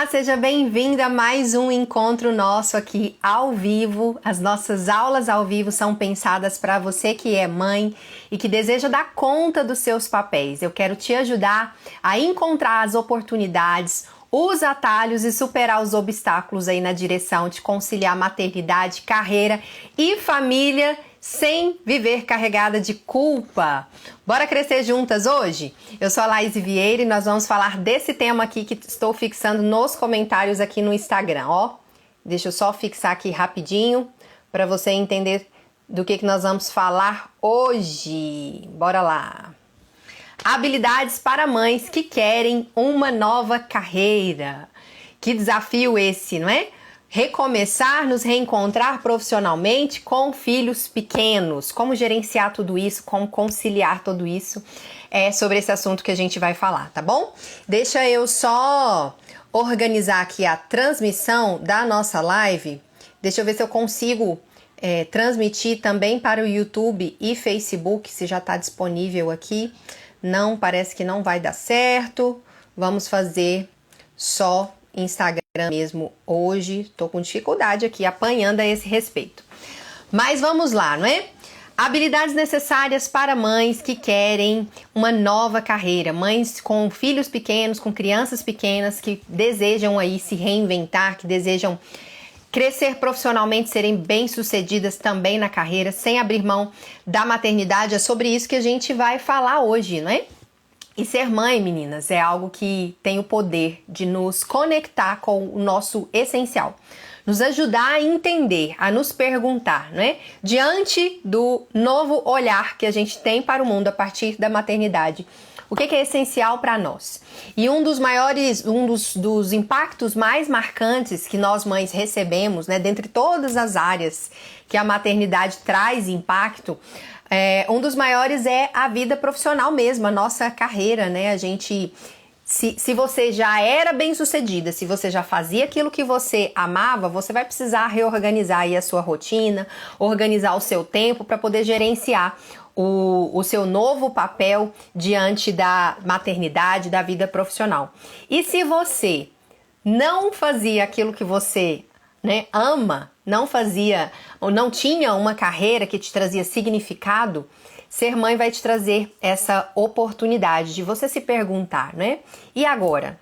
Olá, seja bem-vinda a mais um encontro nosso aqui ao vivo. As nossas aulas ao vivo são pensadas para você que é mãe e que deseja dar conta dos seus papéis. Eu quero te ajudar a encontrar as oportunidades, os atalhos e superar os obstáculos aí na direção de conciliar maternidade, carreira e família sem viver carregada de culpa. Bora crescer juntas hoje? Eu sou a Laís Vieira e nós vamos falar desse tema aqui que estou fixando nos comentários aqui no Instagram, ó. Deixa eu só fixar aqui rapidinho para você entender do que nós vamos falar hoje. Bora lá! Habilidades para mães que querem uma nova carreira. Que desafio esse, não é? Recomeçar, nos reencontrar profissionalmente com filhos pequenos. Como gerenciar tudo isso, como conciliar tudo isso. É sobre esse assunto que a gente vai falar, tá bom? Deixa eu só organizar aqui a transmissão da nossa live. Deixa eu ver se eu consigo transmitir também para o YouTube e Facebook, se já está disponível aqui. Não, parece que não vai dar certo. Vamos fazer só Instagram mesmo hoje. Tô com dificuldade aqui, apanhando a esse respeito. Mas vamos lá, não é? Habilidades necessárias para mães que querem uma nova carreira. Mães com filhos pequenos, com crianças pequenas, que desejam aí se reinventar, que desejam crescer profissionalmente, serem bem-sucedidas também na carreira, sem abrir mão da maternidade. É sobre isso que a gente vai falar hoje, não é? E ser mãe, meninas, é algo que tem o poder de nos conectar com o nosso essencial. Nos ajudar a entender, a nos perguntar, né? Diante do novo olhar que a gente tem para o mundo a partir da maternidade, o que é essencial para nós? E um dos impactos mais marcantes que nós mães recebemos, né? Dentre todas as áreas que a maternidade traz impacto, um dos maiores é a vida profissional mesmo, a nossa carreira, né? A gente, se você já era bem-sucedida, se você já fazia aquilo que você amava, você vai precisar reorganizar aí a sua rotina, organizar o seu tempo para poder gerenciar o seu novo papel diante da maternidade, da vida profissional. E se você não fazia aquilo que você ama, não fazia ou não tinha uma carreira que te trazia significado, ser mãe vai te trazer essa oportunidade de você se perguntar, né? E agora?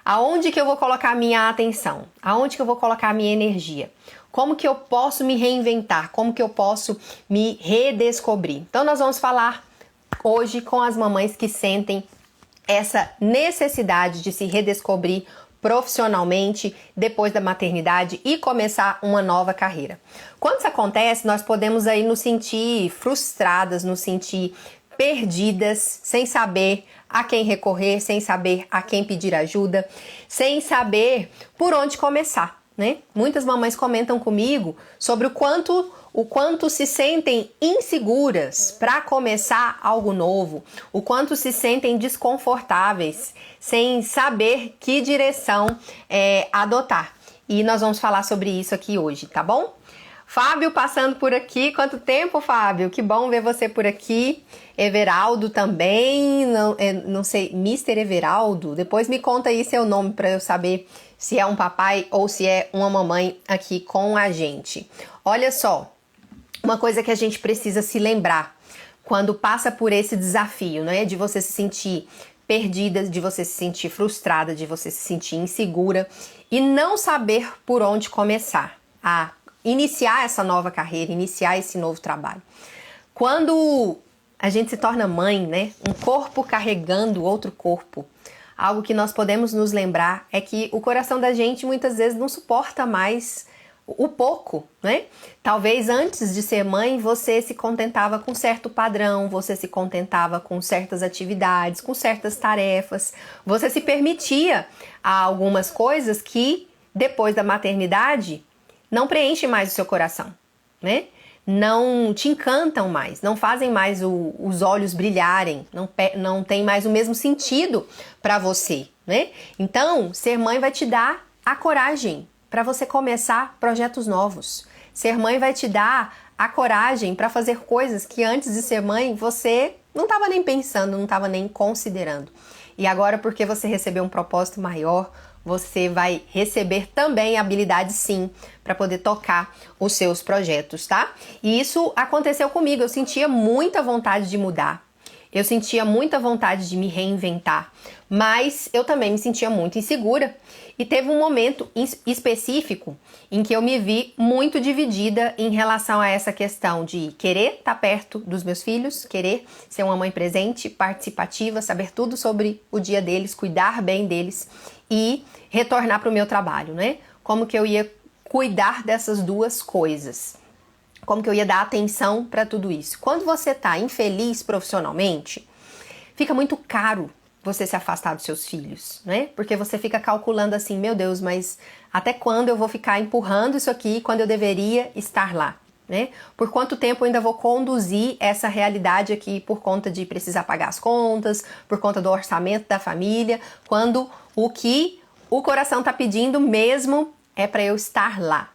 Aonde que eu vou colocar a minha atenção? Aonde que eu vou colocar a minha energia? Como que eu posso me reinventar? Como que eu posso me redescobrir? Então nós vamos falar hoje com as mamães que sentem essa necessidade de se redescobrir profissionalmente depois da maternidade e começar uma nova carreira. Quando isso acontece, nós podemos aí nos sentir frustradas, nos sentir perdidas, sem saber a quem recorrer, sem saber a quem pedir ajuda, sem saber por onde começar, né? Muitas mamães comentam comigo sobre o quanto se sentem inseguras para começar algo novo, o quanto se sentem desconfortáveis, sem saber que direção adotar. E nós vamos falar sobre isso aqui hoje, tá bom? Fábio passando por aqui, quanto tempo, Fábio? Que bom ver você por aqui. Everaldo também, não sei, Mr. Everaldo, depois me conta aí seu nome para eu saber se é um papai ou se é uma mamãe aqui com a gente. Olha só, uma coisa que a gente precisa se lembrar quando passa por esse desafio, não é? De você se sentir perdida, de você se sentir frustrada, de você se sentir insegura e não saber por onde começar a iniciar essa nova carreira, iniciar esse novo trabalho. Quando a gente se torna mãe, né? Um corpo carregando outro corpo, algo que nós podemos nos lembrar é que o coração da gente muitas vezes não suporta mais o pouco, né? Talvez antes de ser mãe você se contentava com certo padrão, você se contentava com certas atividades, com certas tarefas, você se permitia algumas coisas que depois da maternidade não preenche mais o seu coração, né? Não te encantam mais, não fazem mais os olhos brilharem, não tem mais o mesmo sentido para você, né? Então, ser mãe vai te dar a coragem para você começar projetos novos. Ser mãe vai te dar a coragem para fazer coisas que antes de ser mãe você não estava nem pensando, não estava nem considerando. E agora, porque você recebeu um propósito maior, você vai receber também habilidade sim para poder tocar os seus projetos, tá? E isso aconteceu comigo, eu sentia muita vontade de mudar. Eu sentia muita vontade de me reinventar, mas eu também me sentia muito insegura. E teve um momento específico em que eu me vi muito dividida em relação a essa questão de querer estar perto dos meus filhos, querer ser uma mãe presente, participativa, saber tudo sobre o dia deles, cuidar bem deles e retornar para o meu trabalho, né? Como que eu ia cuidar dessas duas coisas? Como que eu ia dar atenção para tudo isso? Quando você está infeliz profissionalmente, fica muito caro você se afastar dos seus filhos, né? Porque você fica calculando assim, meu Deus, mas até quando eu vou ficar empurrando isso aqui quando eu deveria estar lá, né? Por quanto tempo eu ainda vou conduzir essa realidade aqui por conta de precisar pagar as contas, por conta do orçamento da família, quando o que o coração tá pedindo mesmo é para eu estar lá.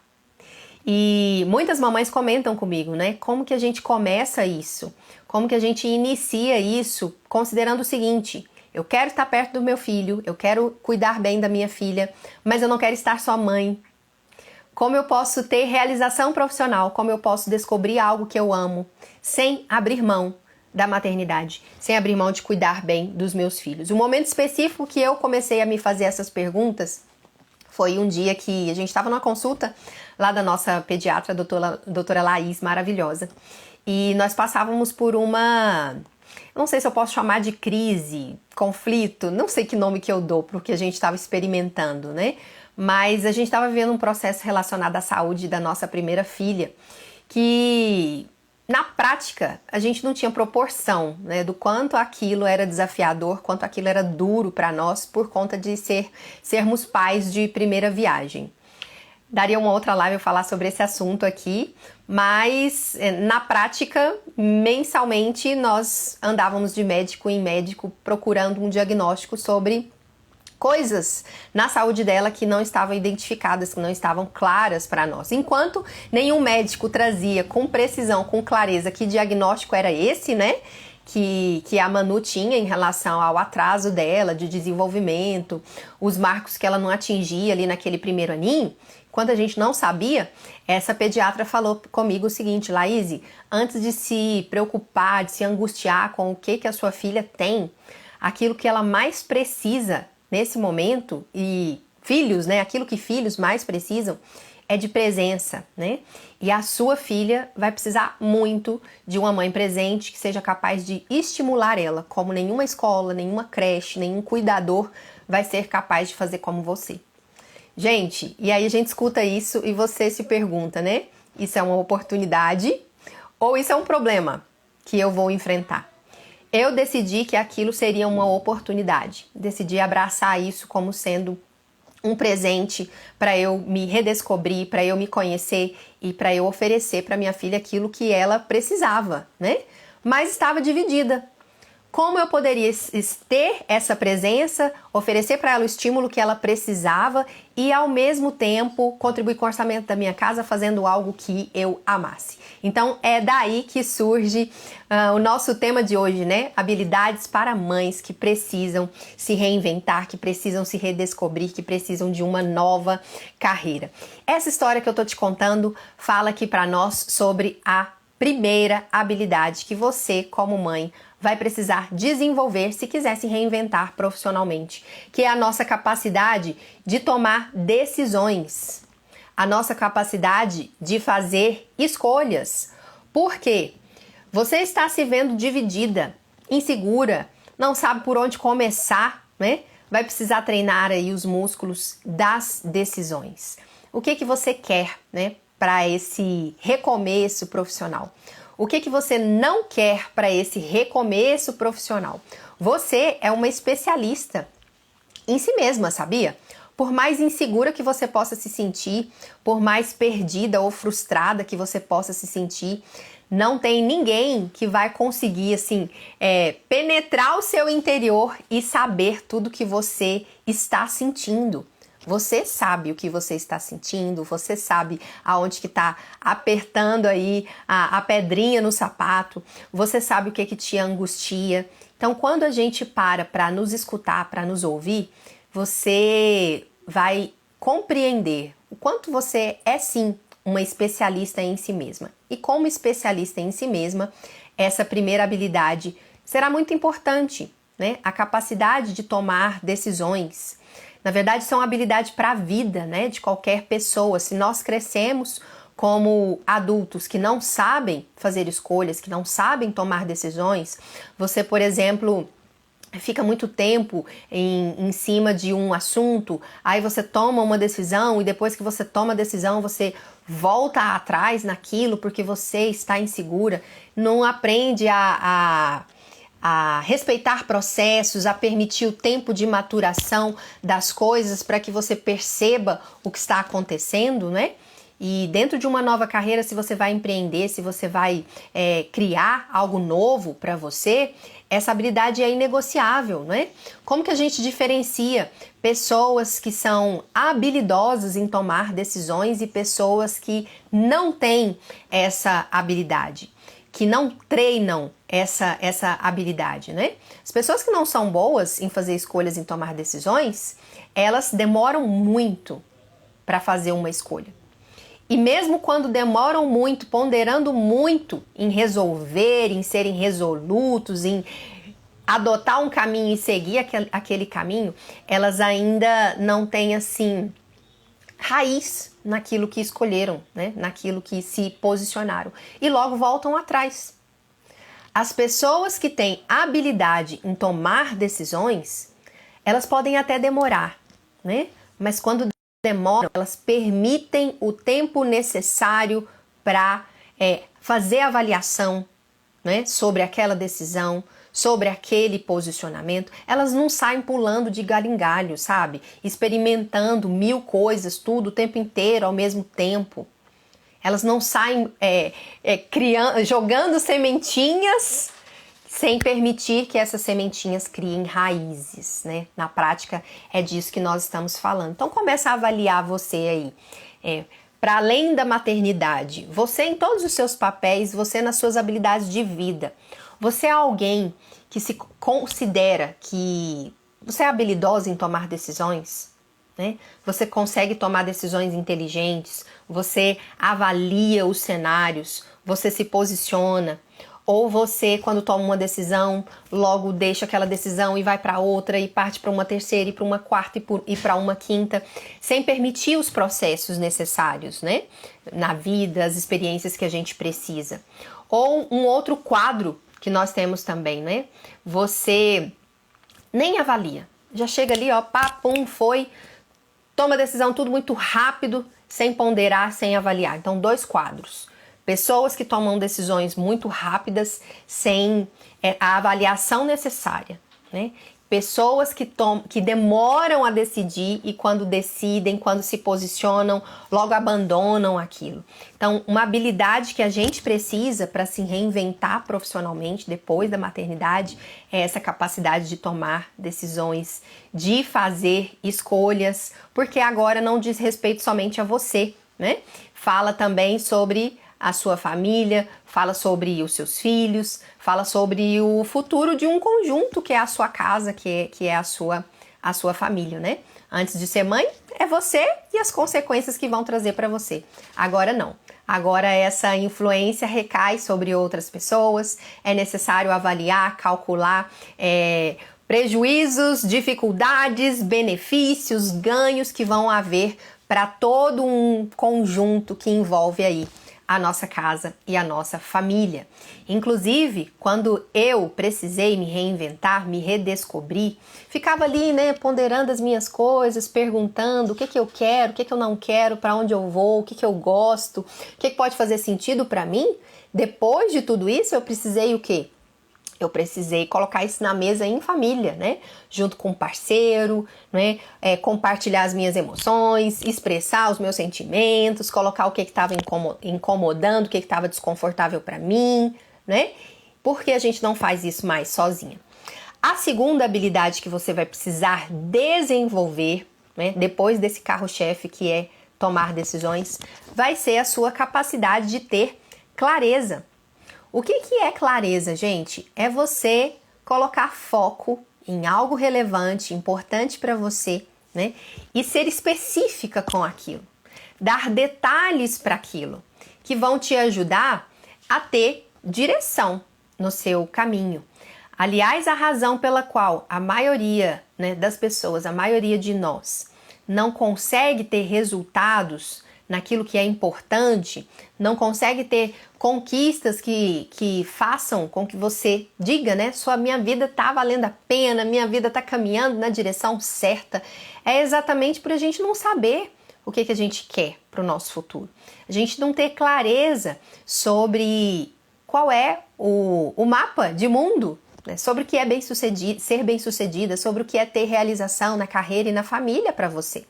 E muitas mamães comentam comigo, né? Como que a gente começa isso? Como que a gente inicia isso considerando o seguinte: eu quero estar perto do meu filho, eu quero cuidar bem da minha filha, mas eu não quero estar só mãe. Como eu posso ter realização profissional? Como eu posso descobrir algo que eu amo sem abrir mão da maternidade, sem abrir mão de cuidar bem dos meus filhos? O momento específico que eu comecei a me fazer essas perguntas foi um dia que a gente estava numa consulta lá da nossa pediatra, doutora Laís, maravilhosa. E nós passávamos por uma, não sei se eu posso chamar de crise, conflito, não sei que nome que eu dou para o que a gente estava experimentando, né? Mas a gente estava vivendo um processo relacionado à saúde da nossa primeira filha, que na prática a gente não tinha proporção, né, do quanto aquilo era desafiador, quanto aquilo era duro para nós por conta de sermos pais de primeira viagem. Daria uma outra live eu falar sobre esse assunto aqui, mas na prática, mensalmente, nós andávamos de médico em médico procurando um diagnóstico sobre coisas na saúde dela que não estavam identificadas, que não estavam claras para nós. Enquanto nenhum médico trazia com precisão, com clareza, que diagnóstico era esse, né? Que a Manu tinha em relação ao atraso dela de desenvolvimento, os marcos que ela não atingia ali naquele primeiro aninho. Quando a gente não sabia, essa pediatra falou comigo o seguinte: Laís, antes de se preocupar, de se angustiar com o que a sua filha tem, aquilo que ela mais precisa nesse momento, e filhos, né, aquilo que filhos mais precisam é de presença, né? E a sua filha vai precisar muito de uma mãe presente que seja capaz de estimular ela, como nenhuma escola, nenhuma creche, nenhum cuidador vai ser capaz de fazer como você. Gente, e aí a gente escuta isso e você se pergunta, né? Isso é uma oportunidade ou isso é um problema que eu vou enfrentar? Eu decidi que aquilo seria uma oportunidade. Decidi abraçar isso como sendo um presente para eu me redescobrir, para eu me conhecer e para eu oferecer para minha filha aquilo que ela precisava, né? Mas estava dividida. Como eu poderia ter essa presença, oferecer para ela o estímulo que ela precisava e, ao mesmo tempo, contribuir com o orçamento da minha casa fazendo algo que eu amasse? Então, é daí que surge o nosso tema de hoje, né? Habilidades para mães que precisam se reinventar, que precisam se redescobrir, que precisam de uma nova carreira. Essa história que eu tô te contando fala aqui para nós sobre a primeira habilidade que você, como mãe, vai precisar desenvolver se quiser se reinventar profissionalmente, que é a nossa capacidade de tomar decisões, a nossa capacidade de fazer escolhas. Por quê? Você está se vendo dividida, insegura, não sabe por onde começar, né? Vai precisar treinar aí os músculos das decisões. O que você quer, né, para esse recomeço profissional? O que você não quer para esse recomeço profissional? Você é uma especialista em si mesma, sabia? Por mais insegura que você possa se sentir, por mais perdida ou frustrada que você possa se sentir, não tem ninguém que vai conseguir, assim, penetrar o seu interior e saber tudo que você está sentindo. Você sabe o que você está sentindo, você sabe aonde que está apertando aí a pedrinha no sapato, você sabe o que te angustia. Então, quando a gente para nos escutar, para nos ouvir, você vai compreender o quanto você é sim uma especialista em si mesma. E como especialista em si mesma, essa primeira habilidade será muito importante, né? A capacidade de tomar decisões. Na verdade, são habilidades para a vida, né? De qualquer pessoa. Se nós crescemos como adultos que não sabem fazer escolhas, que não sabem tomar decisões, você, por exemplo, fica muito tempo em cima de um assunto, aí você toma uma decisão e depois que você toma a decisão, você volta atrás naquilo porque você está insegura, não aprende a respeitar processos, a permitir o tempo de maturação das coisas para que você perceba o que está acontecendo, né? E dentro de uma nova carreira, se você vai empreender, se você vai criar algo novo para você, essa habilidade é inegociável, né? Como que a gente diferencia pessoas que são habilidosas em tomar decisões e pessoas que não têm essa habilidade, que não treinam essa habilidade, né? As pessoas que não são boas em fazer escolhas, em tomar decisões, elas demoram muito para fazer uma escolha. E mesmo quando demoram muito, ponderando muito em resolver, em serem resolutos, em adotar um caminho e seguir aquele caminho, elas ainda não têm, assim, raiz naquilo que escolheram, né? Naquilo que se posicionaram. E logo voltam atrás. As pessoas que têm habilidade em tomar decisões, elas podem até demorar, né? Mas quando demoram, elas permitem o tempo necessário para fazer avaliação, né, sobre aquela decisão, sobre aquele posicionamento. Elas não saem pulando de galho em galho, sabe? Experimentando 1000 coisas, tudo o tempo inteiro, ao mesmo tempo. Elas não saem jogando sementinhas sem permitir que essas sementinhas criem raízes, né? Na prática, é disso que nós estamos falando. Então, começa a avaliar você aí. Para além da maternidade, você em todos os seus papéis, você nas suas habilidades de vida. Você é alguém que se considera que você é habilidosa em tomar decisões, né? Você consegue tomar decisões inteligentes, você avalia os cenários, você se posiciona. Ou você, quando toma uma decisão, logo deixa aquela decisão e vai para outra e parte para uma terceira e para uma quarta e para uma quinta, sem permitir os processos necessários, né? Na vida, as experiências que a gente precisa. Ou um outro quadro que nós temos também, né? Você nem avalia. Já chega ali, ó, pá, pum, foi, toma decisão tudo muito rápido, sem ponderar, sem avaliar. Então, 2 quadros. Pessoas que tomam decisões muito rápidas sem a avaliação necessária, né? Pessoas que demoram a decidir e quando decidem, quando se posicionam, logo abandonam aquilo. Então, uma habilidade que a gente precisa para se reinventar profissionalmente depois da maternidade é essa capacidade de tomar decisões, de fazer escolhas, porque agora não diz respeito somente a você, né? Fala também sobre a sua família, fala sobre os seus filhos, fala sobre o futuro de um conjunto que é a sua casa, que é a sua família, né? Antes de ser mãe, é você e as consequências que vão trazer para você. Agora não. Agora essa influência recai sobre outras pessoas, é necessário avaliar, calcular prejuízos, dificuldades, benefícios, ganhos que vão haver para todo um conjunto que envolve aí a nossa casa e a nossa família. Inclusive, quando eu precisei me reinventar, me redescobrir, ficava ali, né, ponderando as minhas coisas, perguntando o que eu quero, o que eu não quero, para onde eu vou, o que eu gosto, o que pode fazer sentido para mim. Depois de tudo isso, eu precisei o quê? Eu precisei colocar isso na mesa em família, né? Junto com o parceiro, né? Compartilhar as minhas emoções, expressar os meus sentimentos, colocar o que estava incomodando, o que estava desconfortável para mim, né? Porque a gente não faz isso mais sozinha. A segunda habilidade que você vai precisar desenvolver, né? Depois desse carro-chefe que é tomar decisões, vai ser a sua capacidade de ter clareza. O que é clareza, gente? É você colocar foco em algo relevante, importante para você né? E ser específica com aquilo. Dar detalhes para aquilo, que vão te ajudar a ter direção no seu caminho. Aliás, a razão pela qual a maioria, né, das pessoas, a maioria de nós, não consegue ter resultados naquilo que é importante, não consegue ter conquistas que façam com que você diga, né, minha vida tá valendo a pena, minha vida tá caminhando na direção certa, é exatamente por a gente não saber o que a gente quer para o nosso futuro. A gente não ter clareza sobre qual é o mapa de mundo, né? Sobre o que é ser bem-sucedida, sobre o que é ter realização na carreira e na família para você.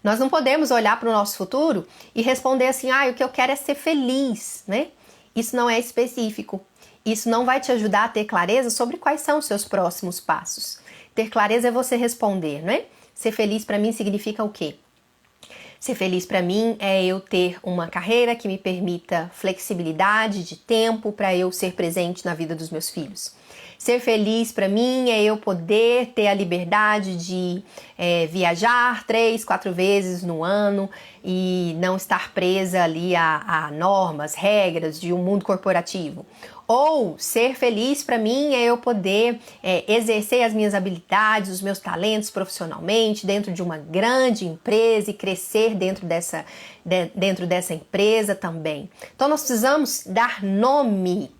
Nós não podemos olhar para o nosso futuro e responder assim, o que eu quero é ser feliz, né? Isso não é específico. Isso não vai te ajudar a ter clareza sobre quais são os seus próximos passos. Ter clareza é você responder, né? Ser feliz para mim significa o quê? Ser feliz para mim é eu ter uma carreira que me permita flexibilidade de tempo para eu ser presente na vida dos meus filhos. Ser feliz para mim é eu poder ter a liberdade de viajar 3, 4 vezes no ano e não estar presa ali a normas, regras de um mundo corporativo. Ou ser feliz para mim é eu poder exercer as minhas habilidades, os meus talentos profissionalmente dentro de uma grande empresa e crescer dentro dessa empresa também. Então nós precisamos dar nome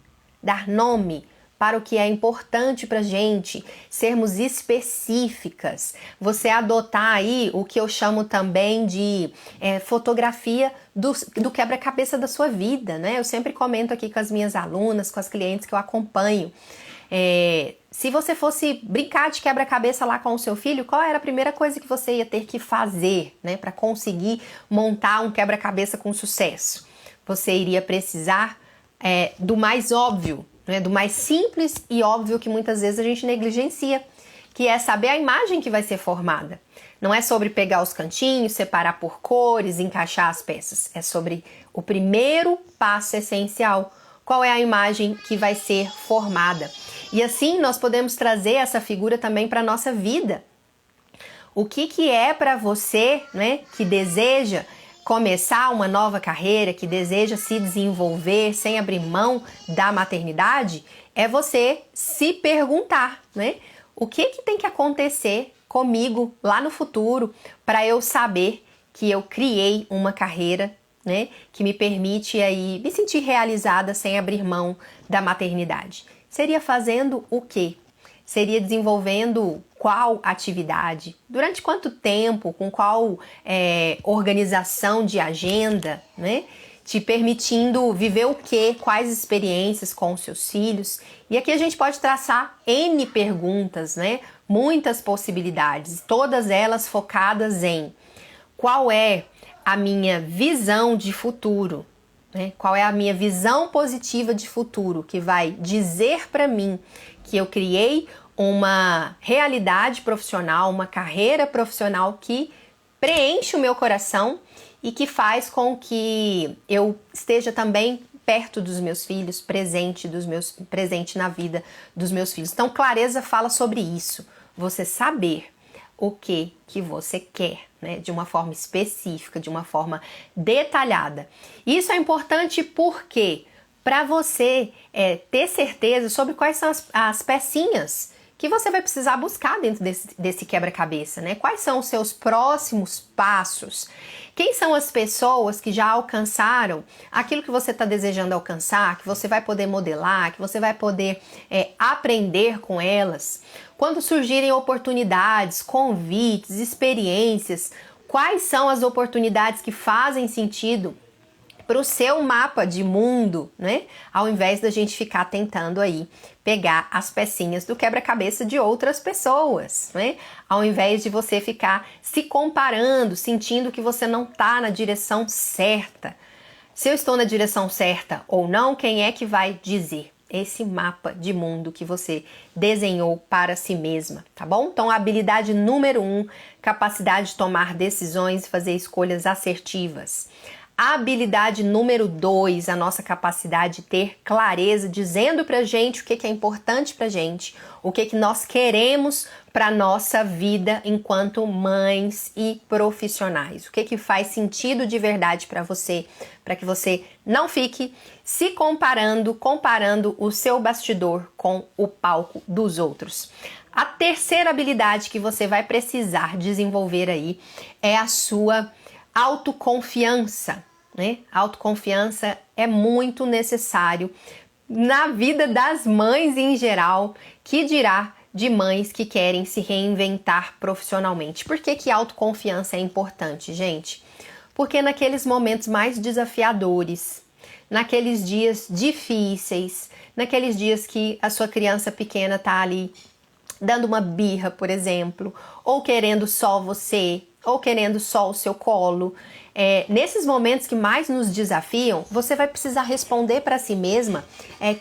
para o que é importante para gente, sermos específicas. Você adotar aí o que eu chamo também de fotografia do quebra-cabeça da sua vida, né? Eu sempre comento aqui com as minhas alunas, com as clientes que eu acompanho. Se você fosse brincar de quebra-cabeça lá com o seu filho, qual era a primeira coisa que você ia ter que fazer, né, para conseguir montar um quebra-cabeça com sucesso? Você iria precisar do mais óbvio, né, do mais simples e óbvio que muitas vezes a gente negligencia, que é saber a imagem que vai ser formada. Não é sobre pegar os cantinhos, separar por cores, encaixar as peças. É sobre o primeiro passo essencial. Qual é a imagem que vai ser formada? E assim nós podemos trazer essa figura também para a nossa vida. O que é para você, né, que deseja começar uma nova carreira, que deseja se desenvolver sem abrir mão da maternidade, é você se perguntar, né? O que tem que acontecer comigo lá no futuro para eu saber que eu criei uma carreira, né, que me permite aí me sentir realizada sem abrir mão da maternidade? Seria fazendo o quê? Seria desenvolvendo qual atividade? Durante quanto tempo? Com qual organização de agenda, né? Te permitindo viver o quê? Quais experiências com os seus filhos? E aqui a gente pode traçar N perguntas, né? Muitas possibilidades, todas elas focadas em qual é a minha visão de futuro, né? Qual é a minha visão positiva de futuro que vai dizer para mim que eu criei uma realidade profissional, uma carreira profissional que preenche o meu coração e que faz com que eu esteja também perto dos meus filhos, presente na vida dos meus filhos. Então, clareza fala sobre isso. Você saber o que você quer, né? De uma forma específica, de uma forma detalhada. Isso é importante porque para você ter certeza sobre quais são as pecinhas que você vai precisar buscar dentro desse quebra-cabeça, né? Quais são os seus próximos passos? Quem são as pessoas que já alcançaram aquilo que você está desejando alcançar, que você vai poder modelar, que você vai poder aprender com elas? Quando surgirem oportunidades, convites, experiências, quais são as oportunidades que fazem sentido para o seu mapa de mundo, né? Ao invés da gente ficar tentando aí pegar as pecinhas do quebra-cabeça de outras pessoas, né? Ao invés de você ficar se comparando, sentindo que você não está na direção certa. Se eu estou na direção certa ou não, quem é que vai dizer? Esse mapa de mundo que você desenhou para si mesma, tá bom? Então, a habilidade número 1, capacidade de tomar decisões e fazer escolhas assertivas. A habilidade número 2, a nossa capacidade de ter clareza, dizendo pra gente o que é importante pra gente, o que nós queremos pra nossa vida enquanto mães e profissionais. O que faz sentido de verdade pra você, para que você não fique se comparando o seu bastidor com o palco dos outros. A terceira habilidade que você vai precisar desenvolver aí é a sua autoconfiança, né? Autoconfiança é muito necessário na vida das mães em geral, que dirá de mães que querem se reinventar profissionalmente. Por que autoconfiança é importante, gente? Porque naqueles momentos mais desafiadores, naqueles dias difíceis, naqueles dias que a sua criança pequena tá ali dando uma birra, por exemplo, ou querendo só você, ou querendo só o seu colo. Nesses momentos que mais nos desafiam, você vai precisar responder para si mesma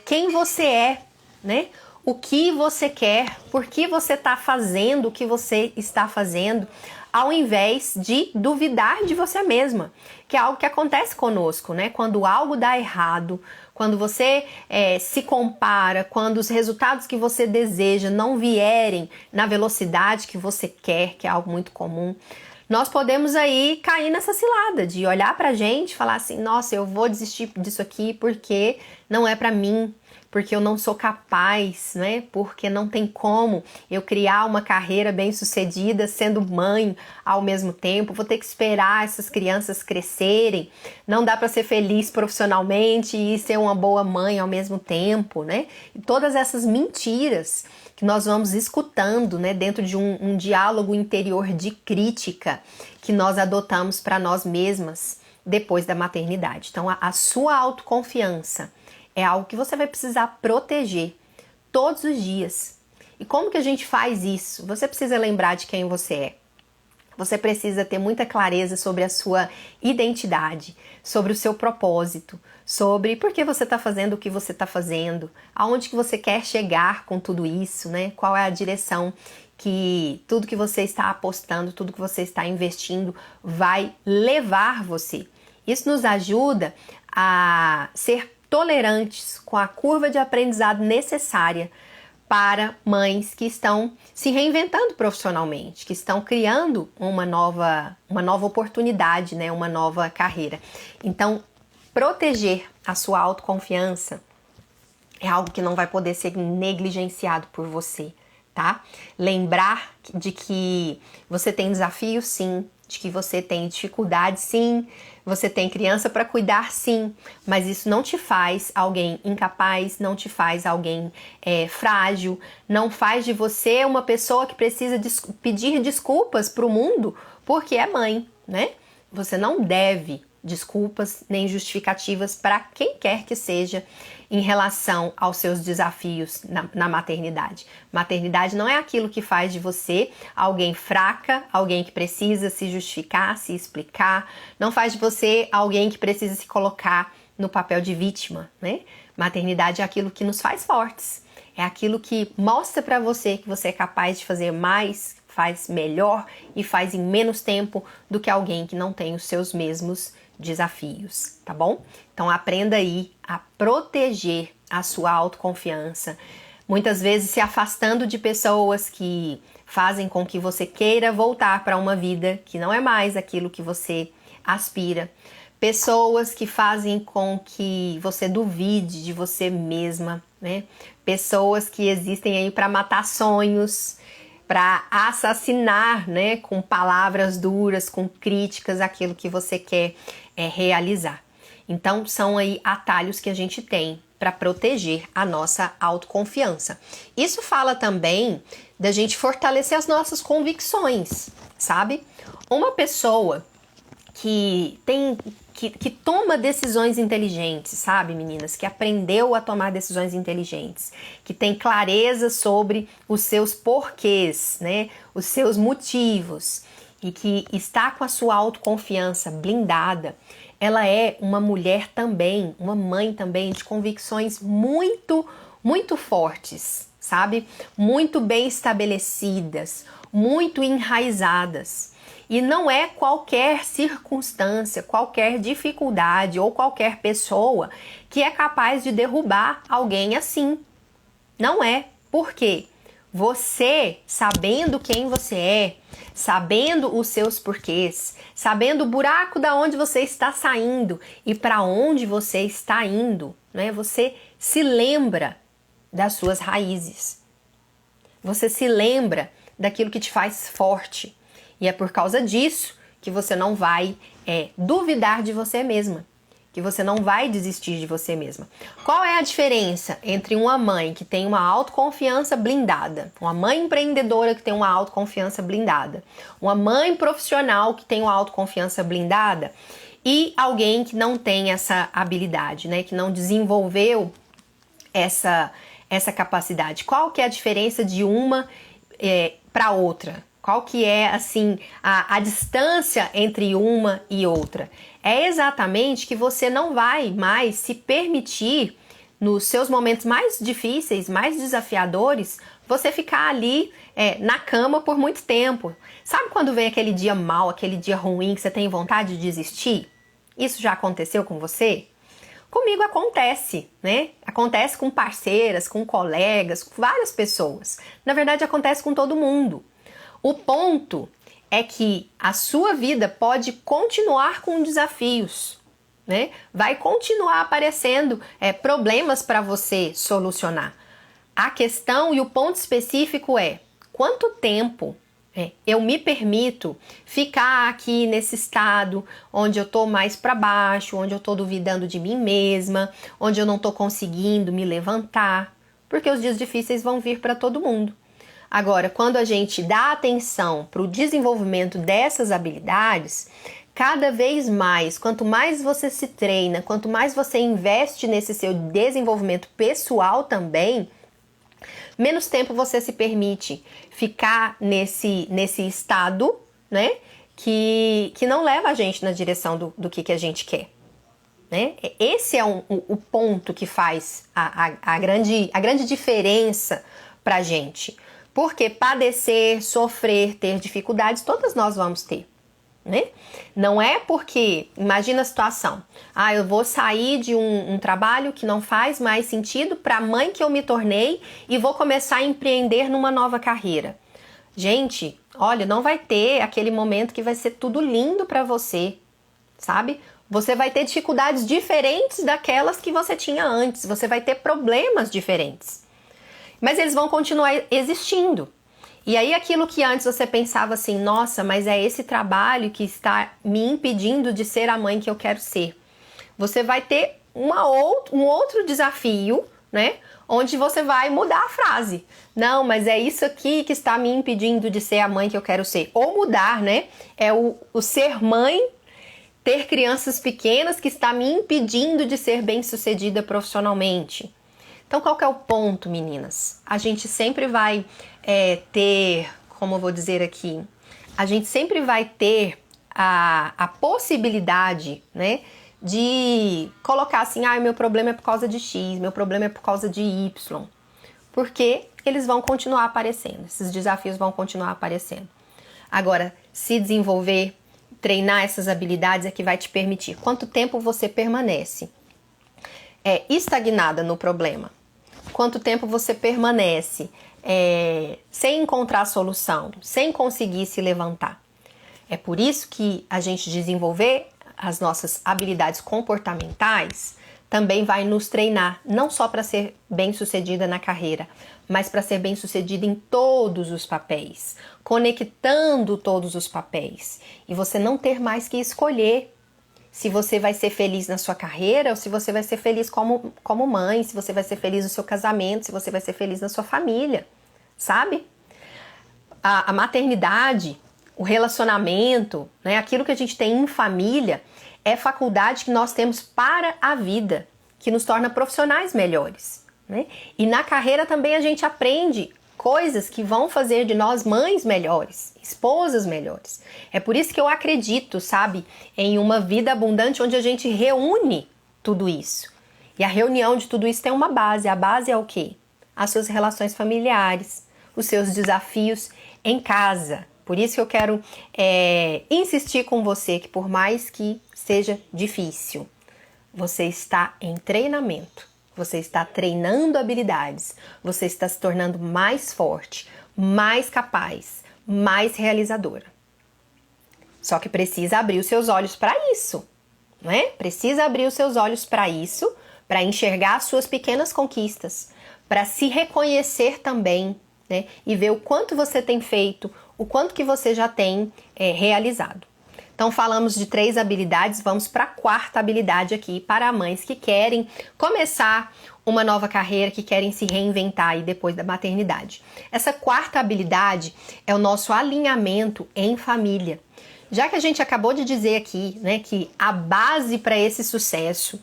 quem você é, né? O que você quer, por que você está fazendo o que você está fazendo, ao invés de duvidar de você mesma, que é algo que acontece conosco, né? Quando algo dá errado, quando você se compara, quando os resultados que você deseja não vierem na velocidade que você quer, que é algo muito comum, nós podemos aí cair nessa cilada de olhar pra gente e falar assim, nossa, eu vou desistir disso aqui porque não é pra mim, porque eu não sou capaz, né? Porque não tem como eu criar uma carreira bem-sucedida sendo mãe ao mesmo tempo. Vou ter que esperar essas crianças crescerem. Não dá para ser feliz profissionalmente e ser uma boa mãe ao mesmo tempo, né? E todas essas mentiras que nós vamos escutando, né, dentro de um diálogo interior de crítica que nós adotamos para nós mesmas depois da maternidade. Então, a sua autoconfiança é algo que você vai precisar proteger todos os dias. E como que a gente faz isso? Você precisa lembrar de quem você é. Você precisa ter muita clareza sobre a sua identidade, sobre o seu propósito, sobre por que você está fazendo o que você está fazendo, aonde que você quer chegar com tudo isso, né? Qual é a direção que tudo que você está apostando, tudo que você está investindo vai levar você. Isso nos ajuda a ser tolerantes com a curva de aprendizado necessária para mães que estão se reinventando profissionalmente, que estão criando uma nova oportunidade, né, uma nova carreira. Então, proteger a sua autoconfiança é algo que não vai poder ser negligenciado por você, tá? Lembrar de que você tem desafios, sim, de que você tem dificuldade, sim, você tem criança para cuidar, sim, mas isso não te faz alguém incapaz, não te faz alguém frágil, não faz de você uma pessoa que precisa pedir desculpas para o mundo porque é mãe, né? Você não deve desculpas nem justificativas para quem quer que seja em relação aos seus desafios na maternidade. Maternidade não é aquilo que faz de você alguém fraca, alguém que precisa se justificar, se explicar, não faz de você alguém que precisa se colocar no papel de vítima, né? Maternidade é aquilo que nos faz fortes, é aquilo que mostra para você que você é capaz de fazer mais, faz melhor e faz em menos tempo do que alguém que não tem os seus mesmos desafios, tá bom? Então aprenda aí a proteger a sua autoconfiança, muitas vezes se afastando de pessoas que fazem com que você queira voltar para uma vida que não é mais aquilo que você aspira, pessoas que fazem com que você duvide de você mesma, né? Pessoas que existem aí para matar sonhos, para assassinar, né, com palavras duras, com críticas, aquilo que você quer realizar. Então, são aí atalhos que a gente tem para proteger a nossa autoconfiança. Isso fala também da gente fortalecer as nossas convicções, sabe? Uma pessoa que toma decisões inteligentes, sabe, meninas? Que aprendeu a tomar decisões inteligentes, que tem clareza sobre os seus porquês, né? Os seus motivos e que está com a sua autoconfiança blindada, ela é uma mulher também, uma mãe também de convicções muito, muito fortes, sabe? Muito bem estabelecidas, muito enraizadas. E não é qualquer circunstância, qualquer dificuldade ou qualquer pessoa que é capaz de derrubar alguém assim. Não é. Por quê? Você, sabendo quem você é, sabendo os seus porquês, sabendo o buraco da onde você está saindo e para onde você está indo, né? Você se lembra das suas raízes. Você se lembra daquilo que te faz forte. E é por causa disso que você não vai duvidar de você mesma. Que você não vai desistir de você mesma. Qual é a diferença entre uma mãe que tem uma autoconfiança blindada, uma mãe empreendedora que tem uma autoconfiança blindada, uma mãe profissional que tem uma autoconfiança blindada e alguém que não tem essa habilidade, né? Que não desenvolveu essa capacidade? Qual que é a diferença de uma para outra? Qual que é, assim, a distância entre uma e outra? É exatamente que você não vai mais se permitir, nos seus momentos mais difíceis, mais desafiadores, você ficar ali na cama por muito tempo. Sabe quando vem aquele dia mau, aquele dia ruim, que você tem vontade de desistir? Isso já aconteceu com você? Comigo acontece, né? Acontece com parceiras, com colegas, com várias pessoas. Na verdade, acontece com todo mundo. O ponto é que a sua vida pode continuar com desafios, né? Vai continuar aparecendo problemas para você solucionar. A questão e o ponto específico é quanto tempo eu me permito ficar aqui nesse estado onde eu tô mais para baixo, onde eu tô duvidando de mim mesma, onde eu não tô conseguindo me levantar, porque os dias difíceis vão vir para todo mundo. Agora, quando a gente dá atenção para o desenvolvimento dessas habilidades, cada vez mais, quanto mais você se treina, quanto mais você investe nesse seu desenvolvimento pessoal também, menos tempo você se permite ficar nesse estado, né, que não leva a gente na direção do que a gente quer. Né? Esse é o ponto que faz a grande diferença pra gente. Porque padecer, sofrer, ter dificuldades, todas nós vamos ter, né? Não é porque, imagina a situação, eu vou sair de um trabalho que não faz mais sentido para a mãe que eu me tornei e vou começar a empreender numa nova carreira. Gente, olha, não vai ter aquele momento que vai ser tudo lindo para você, sabe? Você vai ter dificuldades diferentes daquelas que você tinha antes, você vai ter problemas diferentes. Mas eles vão continuar existindo. E aí aquilo que antes você pensava assim, nossa, mas é esse trabalho que está me impedindo de ser a mãe que eu quero ser. Você vai ter um outro desafio, né? Onde você vai mudar a frase. Não, mas é isso aqui que está me impedindo de ser a mãe que eu quero ser. Ou mudar, né? É o ser mãe, ter crianças pequenas que está me impedindo de ser bem-sucedida profissionalmente. Então, qual que é o ponto, meninas? A gente sempre vai ter, como eu vou dizer aqui, a gente sempre vai ter a possibilidade, né, de colocar assim, meu problema é por causa de X, meu problema é por causa de Y. Porque eles vão continuar aparecendo, esses desafios vão continuar aparecendo. Agora, se desenvolver, treinar essas habilidades é que vai te permitir. Quanto tempo você permanece estagnada no problema? Quanto tempo você permanece sem encontrar solução, sem conseguir se levantar? É por isso que a gente desenvolver as nossas habilidades comportamentais também vai nos treinar, não só para ser bem-sucedida na carreira, mas para ser bem-sucedida em todos os papéis, conectando todos os papéis. E você não ter mais que escolher se você vai ser feliz na sua carreira ou se você vai ser feliz como mãe, se você vai ser feliz no seu casamento, se você vai ser feliz na sua família, sabe? A maternidade, o relacionamento, né, aquilo que a gente tem em família é faculdade que nós temos para a vida, que nos torna profissionais melhores, né? E na carreira também a gente aprende coisas que vão fazer de nós mães melhores, esposas melhores. É por isso que eu acredito, sabe, em uma vida abundante onde a gente reúne tudo isso. E a reunião de tudo isso tem uma base. A base é o quê? As suas relações familiares, os seus desafios em casa, Por isso que eu quero insistir com você que por mais que seja difícil, você está em treinamento, você está treinando habilidades, você está se tornando mais forte, mais capaz, mais realizadora. Só que precisa abrir os seus olhos para isso, né? Precisa abrir os seus olhos para isso, para enxergar as suas pequenas conquistas, para se reconhecer também, né? E ver o quanto você tem feito, o quanto que você já tem realizado. Então falamos de 3 habilidades, vamos para a 4ª habilidade aqui para mães que querem começar uma nova carreira, que querem se reinventar aí depois da maternidade. Essa 4ª habilidade é o nosso alinhamento em família. Já que a gente acabou de dizer aqui, né, que a base para esse sucesso,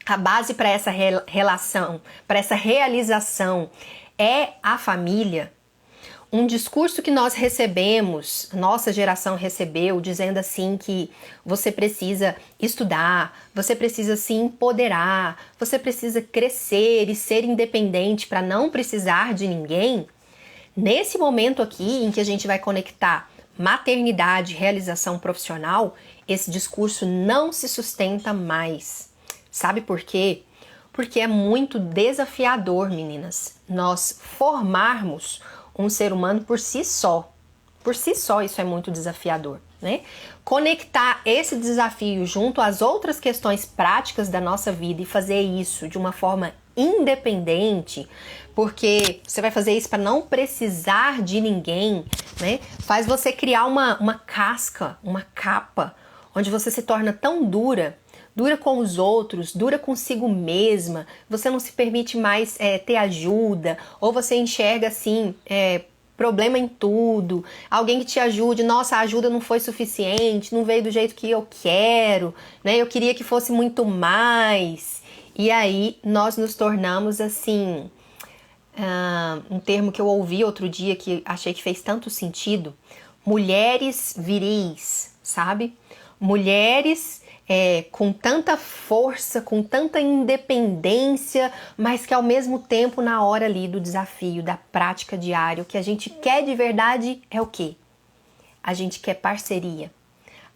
a base para essa relação, para essa realização é a família. Um discurso que nós recebemos, nossa geração recebeu, dizendo assim que você precisa estudar, você precisa se empoderar, você precisa crescer e ser independente para não precisar de ninguém. Nesse momento aqui em que a gente vai conectar maternidade, realização profissional, esse discurso não se sustenta mais. Sabe por quê? Porque é muito desafiador, meninas, nós formarmos um ser humano por si só. Por si só isso é muito desafiador, né? Conectar esse desafio junto às outras questões práticas da nossa vida e fazer isso de uma forma independente, porque você vai fazer isso para não precisar de ninguém, né? Faz você criar uma casca, uma capa, onde você se torna tão dura com os outros, dura consigo mesma, você não se permite mais ter ajuda, ou você enxerga assim, problema em tudo, alguém que te ajude, nossa, a ajuda não foi suficiente, não veio do jeito que eu quero, né? Eu queria que fosse muito mais. E aí nós nos tornamos assim, um termo que eu ouvi outro dia que achei que fez tanto sentido, mulheres viris, sabe? Mulheres com tanta força, com tanta independência, mas que ao mesmo tempo na hora ali do desafio, da prática diária, o que a gente quer de verdade é o quê? A gente quer parceria,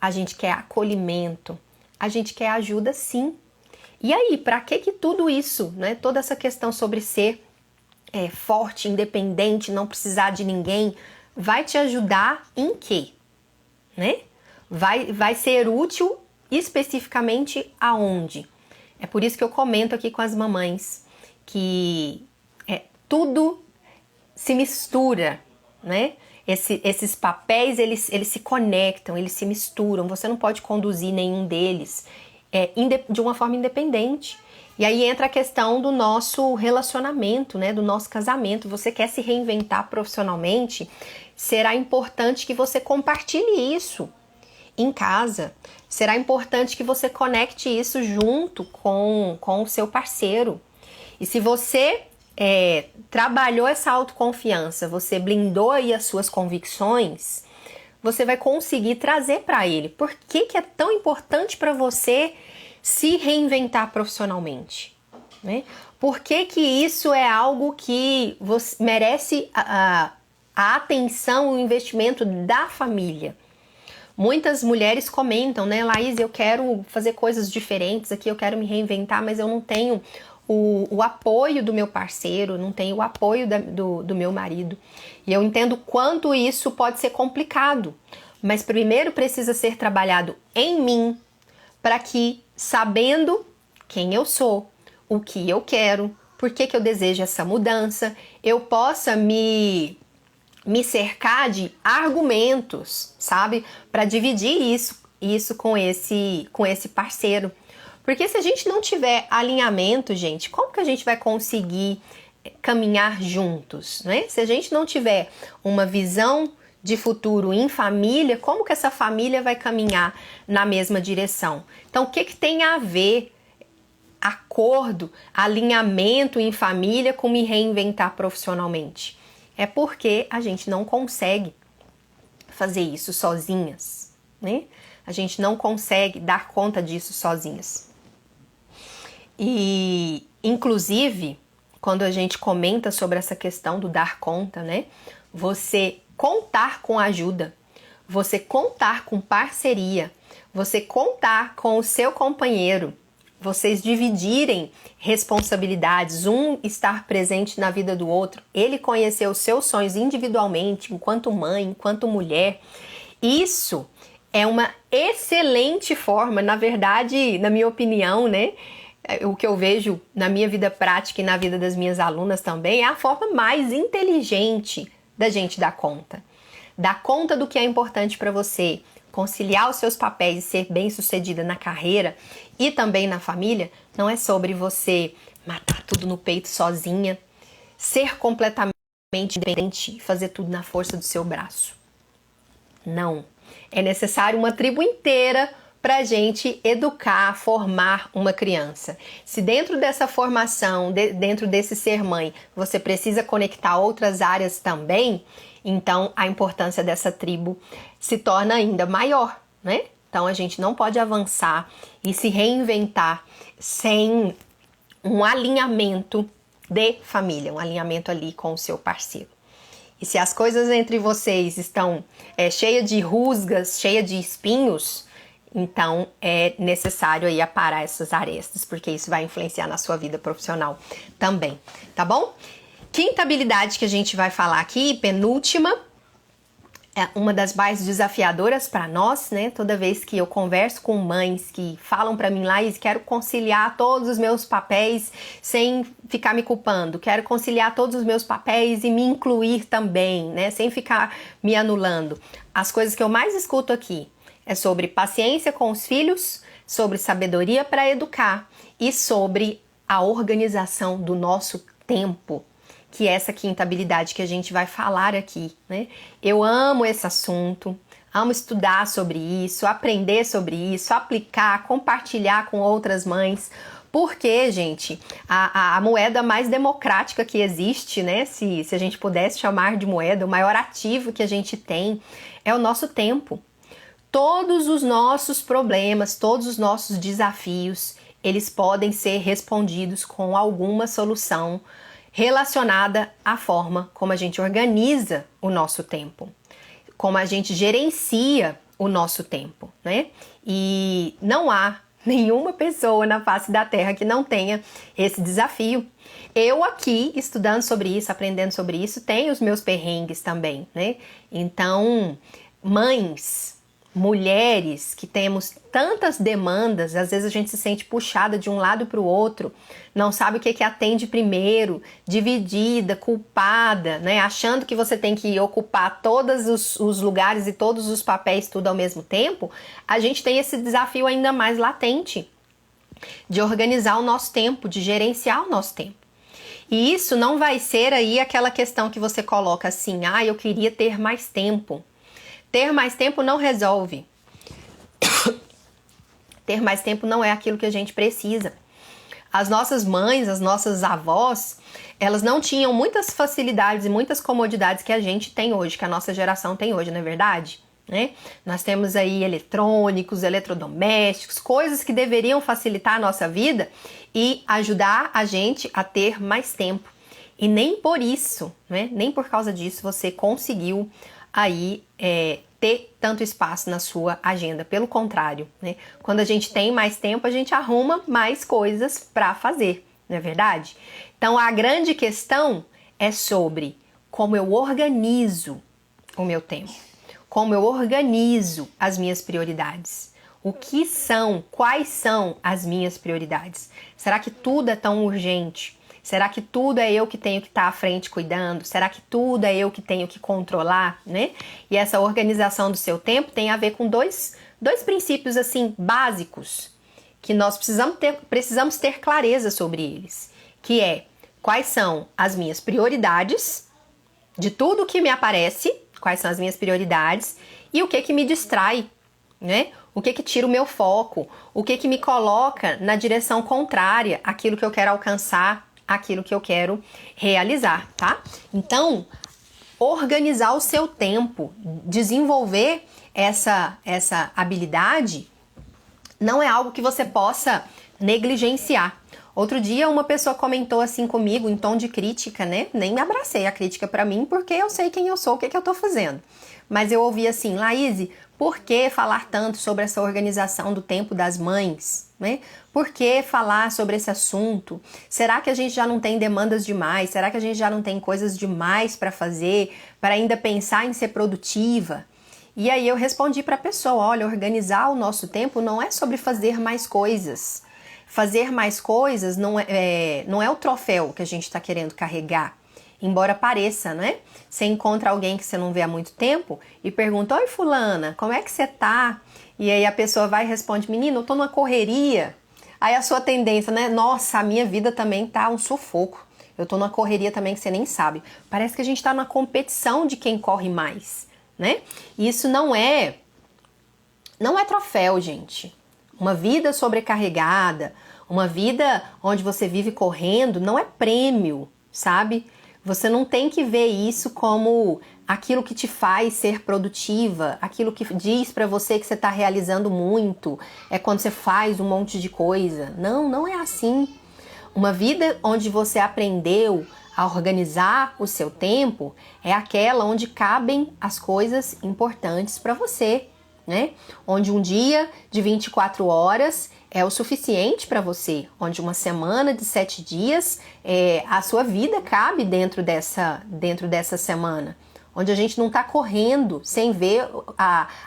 a gente quer acolhimento, a gente quer ajuda sim. E aí, para que tudo isso, né? Toda essa questão sobre ser forte, independente, não precisar de ninguém, vai te ajudar em quê? Né? Vai ser útil especificamente aonde? É por isso que eu comento aqui com as mamães que tudo se mistura, né? Esses papéis, eles se conectam, eles se misturam, você não pode conduzir nenhum deles de uma forma independente. E aí entra a questão do nosso relacionamento, né? Do nosso casamento. Você quer se reinventar profissionalmente, será importante que você compartilhe isso em casa. Será importante que você conecte isso junto com o seu parceiro. E se você trabalhou essa autoconfiança, você blindou aí as suas convicções, você vai conseguir trazer para ele. Por que é tão importante para você se reinventar profissionalmente? Né? Por que isso é algo que você merece a atenção e o investimento da família? Muitas mulheres comentam, né, Laís, eu quero fazer coisas diferentes aqui, eu quero me reinventar, mas eu não tenho o apoio do meu parceiro, não tenho o apoio do meu marido. E eu entendo quanto isso pode ser complicado, mas primeiro precisa ser trabalhado em mim, para que, sabendo quem eu sou, o que eu quero, por que eu desejo essa mudança, eu possa me cercar de argumentos, sabe? Para dividir isso com esse parceiro. Porque se a gente não tiver alinhamento, gente, como que a gente vai conseguir caminhar juntos, né? Se a gente não tiver uma visão de futuro em família, como que essa família vai caminhar na mesma direção? Então, o que tem a ver acordo, alinhamento em família com me reinventar profissionalmente? É porque a gente não consegue fazer isso sozinhas, né? A gente não consegue dar conta disso sozinhas. E, inclusive, quando a gente comenta sobre essa questão do dar conta, né? Você contar com ajuda. você contar com parceria, você contar com o seu companheiro, vocês dividirem responsabilidades, um estar presente na vida do outro, ele conhecer os seus sonhos individualmente, enquanto mãe, enquanto mulher. Isso é uma excelente forma, na verdade, na minha opinião, né? O que eu vejo na minha vida prática e na vida das minhas alunas também é a forma mais inteligente da gente dar conta. Dar conta do que é importante para você, conciliar os seus papéis e ser bem-sucedida na carreira e também na família, não é sobre você matar tudo no peito sozinha, ser completamente independente e fazer tudo na força do seu braço. Não. É necessário uma tribo inteira para a gente educar, formar uma criança. Se dentro dessa formação, dentro desse ser mãe, você precisa conectar outras áreas também, então a importância dessa tribo se torna ainda maior, né? Então a gente não pode avançar e se reinventar sem um alinhamento de família, um alinhamento ali com o seu parceiro. E se as coisas entre vocês estão cheias de rusgas, cheias de espinhos, então é necessário aí aparar essas arestas, porque isso vai influenciar na sua vida profissional também, tá bom? Quinta habilidade que a gente vai falar aqui, penúltima, é uma das mais desafiadoras para nós, né? Toda vez que eu converso com mães que falam para mim lá e quero conciliar todos os meus papéis sem ficar me culpando, quero conciliar todos os meus papéis e me incluir também, né? Sem ficar me anulando. As coisas que eu mais escuto aqui é sobre paciência com os filhos, sobre sabedoria para educar e sobre a organização do nosso tempo, que é essa quinta habilidade que a gente vai falar aqui, né? Eu amo esse assunto, amo estudar sobre isso, aprender sobre isso, aplicar, compartilhar com outras mães, porque, gente, a moeda mais democrática que existe, né? Se a gente pudesse chamar de moeda, o maior ativo que a gente tem é o nosso tempo. Todos os nossos problemas, todos os nossos desafios, eles podem ser respondidos com alguma solução relacionada à forma como a gente organiza o nosso tempo, como a gente gerencia o nosso tempo, né? E não há nenhuma pessoa na face da Terra que não tenha esse desafio. Eu aqui, estudando sobre isso, aprendendo sobre isso, tenho os meus perrengues também, né? Então, mães, mulheres que temos tantas demandas, às vezes a gente se sente puxada de um lado para o outro, não sabe o que atende primeiro, dividida, culpada, né? Achando que você tem que ocupar todos os lugares e todos os papéis tudo ao mesmo tempo, a gente tem esse desafio ainda mais latente de organizar o nosso tempo, de gerenciar o nosso tempo. E isso não vai ser aí aquela questão que você coloca assim, eu queria ter mais tempo. Ter mais tempo não resolve. Ter mais tempo não é aquilo que a gente precisa. As nossas mães, as nossas avós, elas não tinham muitas facilidades e muitas comodidades que a gente tem hoje, que a nossa geração tem hoje, não é verdade? Né? Nós temos aí eletrônicos, eletrodomésticos, coisas que deveriam facilitar a nossa vida e ajudar a gente a ter mais tempo. E nem por isso, né? Nem por causa disso você conseguiu aí ter tanto espaço na sua agenda. Pelo contrário, né? Quando a gente tem mais tempo, a gente arruma mais coisas para fazer, não é verdade? Então, a grande questão é sobre como eu organizo o meu tempo, como eu organizo as minhas prioridades. Quais são as minhas prioridades? Será que tudo é tão urgente? Será que tudo é eu que tenho que estar à frente cuidando? Será que tudo é eu que tenho que controlar, né? E essa organização do seu tempo tem a ver com dois princípios assim básicos que nós precisamos ter clareza sobre eles, que é quais são as minhas prioridades de tudo que me aparece, quais são as minhas prioridades e o que me distrai, né? O que tira o meu foco, o que me coloca na direção contrária àquilo que eu quero alcançar, aquilo que eu quero realizar, tá? Então, organizar o seu tempo, desenvolver essa habilidade não é algo que você possa negligenciar. Outro dia uma pessoa comentou assim comigo em tom de crítica, né? Nem me abracei a crítica pra mim porque eu sei quem eu sou, o que eu tô fazendo. Mas eu ouvi assim, Laís, por que falar tanto sobre essa organização do tempo das mães, né? Por que falar sobre esse assunto? Será que a gente já não tem demandas demais? Será que a gente já não tem coisas demais para fazer, para ainda pensar em ser produtiva? E aí eu respondi para a pessoa, olha, organizar o nosso tempo não é sobre fazer mais coisas. Fazer mais coisas não é o troféu que a gente está querendo carregar, embora pareça, né? Você encontra alguém que você não vê há muito tempo e pergunta, oi fulana, como é que você tá? E aí a pessoa vai e responde, menino, eu tô numa correria. Aí a sua tendência, né? Nossa, a minha vida também tá um sufoco. Eu tô numa correria também que você nem sabe. Parece que a gente tá numa competição de quem corre mais, né? E isso não é troféu, gente. Uma vida sobrecarregada, uma vida onde você vive correndo, não é prêmio, sabe? Você não tem que ver isso como aquilo que te faz ser produtiva, aquilo que diz pra você que você tá realizando muito, é quando você faz um monte de coisa. Não, não é assim. Uma vida onde você aprendeu a organizar o seu tempo é aquela onde cabem as coisas importantes pra você, né? Onde um dia de 24 horas é o suficiente para você, onde uma semana de 7 dias a sua vida cabe dentro dessa semana, onde a gente não está correndo sem ver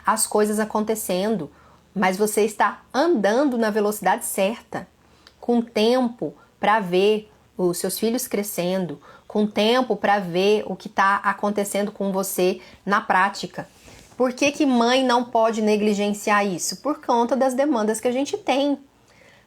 as coisas acontecendo, mas você está andando na velocidade certa, com tempo para ver os seus filhos crescendo, com tempo para ver o que está acontecendo com você na prática. Por que mãe não pode negligenciar isso? Por conta das demandas que a gente tem.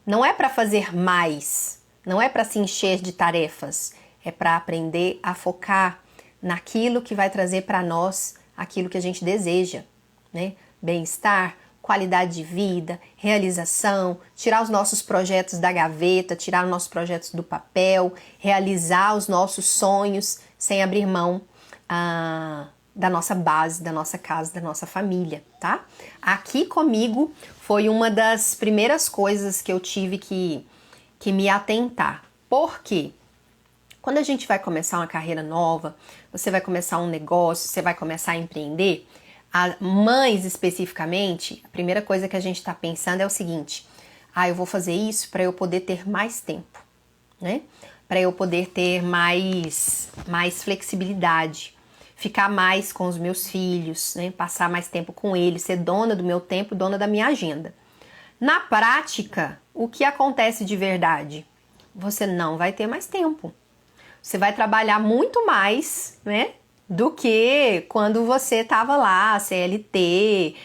Não é para fazer mais, não é para se encher de tarefas, é para aprender a focar naquilo que vai trazer para nós aquilo que a gente deseja, né? Bem-estar, qualidade de vida, realização, tirar os nossos projetos da gaveta, tirar os nossos projetos do papel, realizar os nossos sonhos sem abrir mão da nossa base, da nossa casa, da nossa família, tá? Aqui comigo foi uma das primeiras coisas que eu tive que me atentar. Por quê? Quando a gente vai começar uma carreira nova, você vai começar um negócio, você vai começar a empreender, mães especificamente, a primeira coisa que a gente está pensando é o seguinte, eu vou fazer isso para eu poder ter mais tempo, né? Para eu poder ter mais flexibilidade, ficar mais com os meus filhos, né? Passar mais tempo com eles, ser dona do meu tempo, dona da minha agenda. Na prática, o que acontece de verdade? Você não vai ter mais tempo. Você vai trabalhar muito mais, né? Do que quando você estava lá, CLT,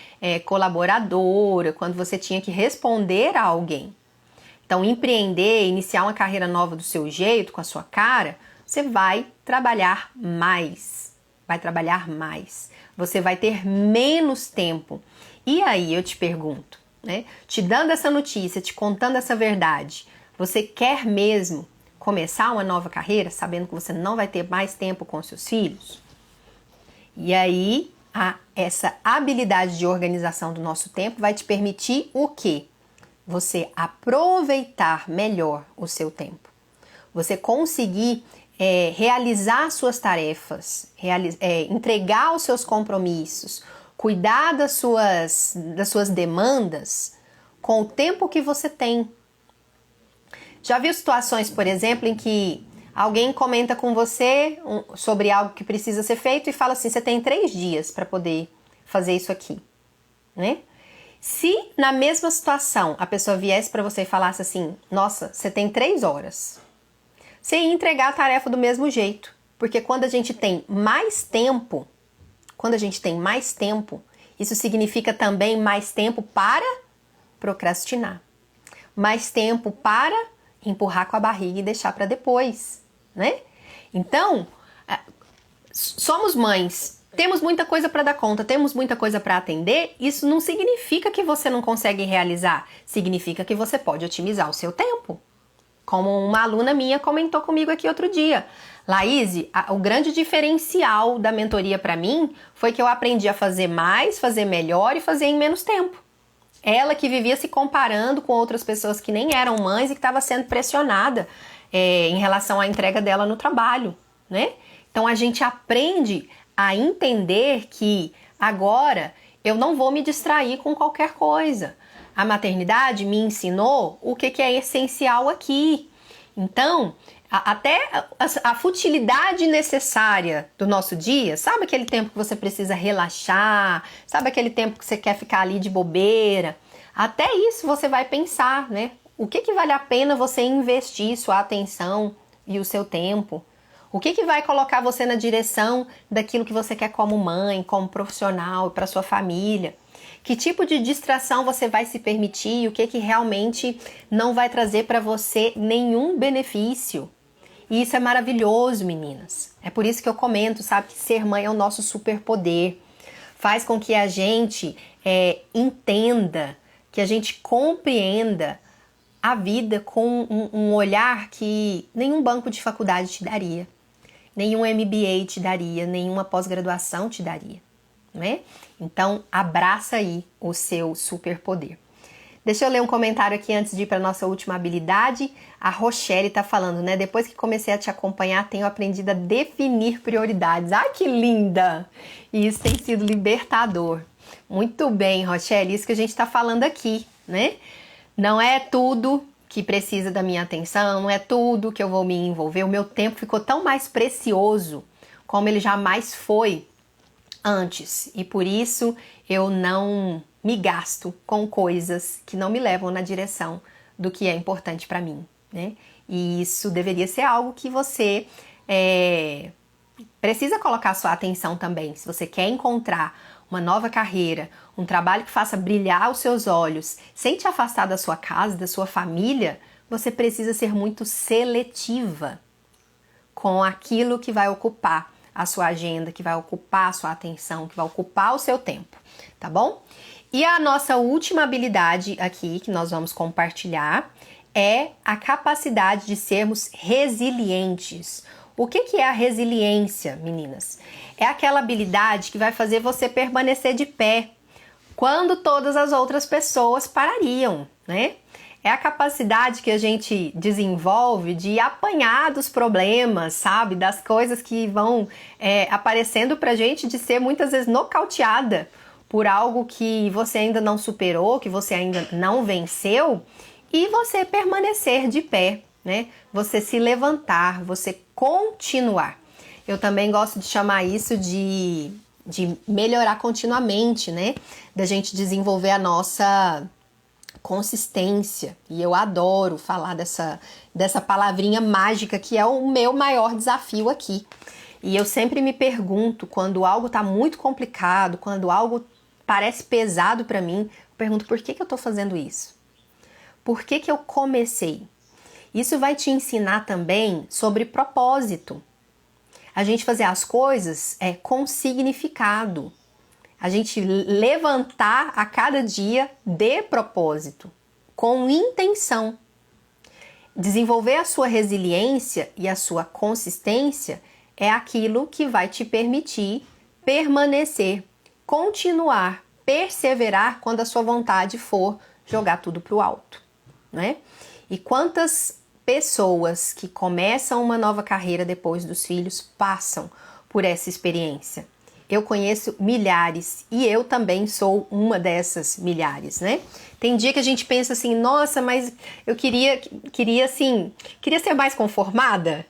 colaboradora, quando você tinha que responder a alguém. Então, empreender, iniciar uma carreira nova do seu jeito, com a sua cara, você vai trabalhar mais. Vai trabalhar mais. Você vai ter menos tempo. E aí eu te pergunto, né? Te dando essa notícia, te contando essa verdade, você quer mesmo começar uma nova carreira sabendo que você não vai ter mais tempo com seus filhos? E aí, essa habilidade de organização do nosso tempo vai te permitir o quê? Você aproveitar melhor o seu tempo. Você conseguir realizar suas tarefas, entregar os seus compromissos, cuidar das suas demandas com o tempo que você tem. Já viu situações, por exemplo, em que alguém comenta com você sobre algo que precisa ser feito e fala assim, você tem 3 dias para poder fazer isso aqui, né? Se na mesma situação a pessoa viesse para você e falasse assim, nossa, você tem 3 horas, você ia entregar a tarefa do mesmo jeito, porque quando a gente tem mais tempo, isso significa também mais tempo para procrastinar, mais tempo para empurrar com a barriga e deixar para depois, né? Então, somos mães, temos muita coisa para dar conta, temos muita coisa para atender, isso não significa que você não consegue realizar, significa que você pode otimizar o seu tempo. Como uma aluna minha comentou comigo aqui outro dia. Laís, o grande diferencial da mentoria para mim foi que eu aprendi a fazer mais, fazer melhor e fazer em menos tempo. Ela que vivia se comparando com outras pessoas que nem eram mães e que estava sendo pressionada em relação à entrega dela no trabalho, né? Então a gente aprende a entender que agora eu não vou me distrair com qualquer coisa. A maternidade me ensinou o que é essencial aqui. Então, até a futilidade necessária do nosso dia, sabe aquele tempo que você precisa relaxar, sabe aquele tempo que você quer ficar ali de bobeira? Até isso você vai pensar, né? O que vale a pena você investir sua atenção e o seu tempo? O que vai colocar você na direção daquilo que você quer como mãe, como profissional, para sua família? Que tipo de distração você vai se permitir e o que realmente não vai trazer para você nenhum benefício? E isso é maravilhoso, meninas. É por isso que eu comento, sabe, que ser mãe é o nosso superpoder. Faz com que a gente entenda, que a gente compreenda a vida com um olhar que nenhum banco de faculdade te daria, nenhum MBA te daria, nenhuma pós-graduação te daria, né? Então, abraça aí o seu superpoder. Deixa eu ler um comentário aqui antes de ir para a nossa última habilidade. A Rochelle está falando, né? Depois que comecei a te acompanhar, tenho aprendido a definir prioridades. Ai, que linda! E isso tem sido libertador. Muito bem, Rochelle, isso que a gente está falando aqui, né? Não é tudo que precisa da minha atenção, não é tudo que eu vou me envolver. O meu tempo ficou tão mais precioso como ele jamais foi antes. E por isso eu não me gasto com coisas que não me levam na direção do que é importante para mim, né? E isso deveria ser algo que você precisa colocar sua atenção também. Se você quer encontrar uma nova carreira, um trabalho que faça brilhar os seus olhos, sem te afastar da sua casa, da sua família, você precisa ser muito seletiva com aquilo que vai ocupar a sua agenda, que vai ocupar a sua atenção, que vai ocupar o seu tempo, tá bom? E a nossa última habilidade aqui que nós vamos compartilhar é a capacidade de sermos resilientes. O que é a resiliência, meninas? É aquela habilidade que vai fazer você permanecer de pé quando todas as outras pessoas parariam, né? É a capacidade que a gente desenvolve de apanhar dos problemas, sabe? Das coisas que vão aparecendo pra gente, de ser muitas vezes nocauteada por algo que você ainda não superou, que você ainda não venceu, e você permanecer de pé, né? Você se levantar, você continuar. Eu também gosto de chamar isso de melhorar continuamente, né? Da gente desenvolver a nossa consistência. E eu adoro falar dessa palavrinha mágica que é o meu maior desafio aqui. E eu sempre me pergunto, quando algo está muito complicado, quando algo parece pesado para mim, eu pergunto por que eu estou fazendo isso? Por que eu comecei? Isso vai te ensinar também sobre propósito. A gente fazer as coisas com significado. A gente levantar a cada dia de propósito, com intenção. Desenvolver a sua resiliência e a sua consistência é aquilo que vai te permitir permanecer, continuar, perseverar quando a sua vontade for jogar tudo para o alto, né? E quantas pessoas que começam uma nova carreira depois dos filhos passam por essa experiência? Eu conheço milhares e eu também sou uma dessas milhares, né? Tem dia que a gente pensa assim, nossa, mas eu queria ser mais conformada,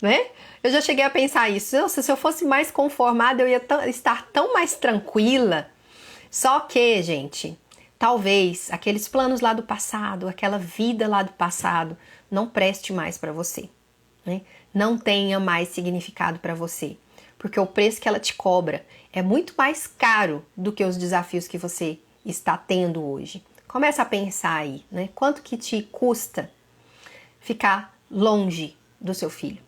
né? Eu já cheguei a pensar isso. Nossa, se eu fosse mais conformada, eu ia estar tão mais tranquila. Só que, gente, talvez aqueles planos lá do passado, aquela vida lá do passado, não preste mais para você, né? Não tenha mais significado para você. Porque o preço que ela te cobra é muito mais caro do que os desafios que você está tendo hoje. Começa a pensar aí, né? Quanto que te custa ficar longe do seu filho?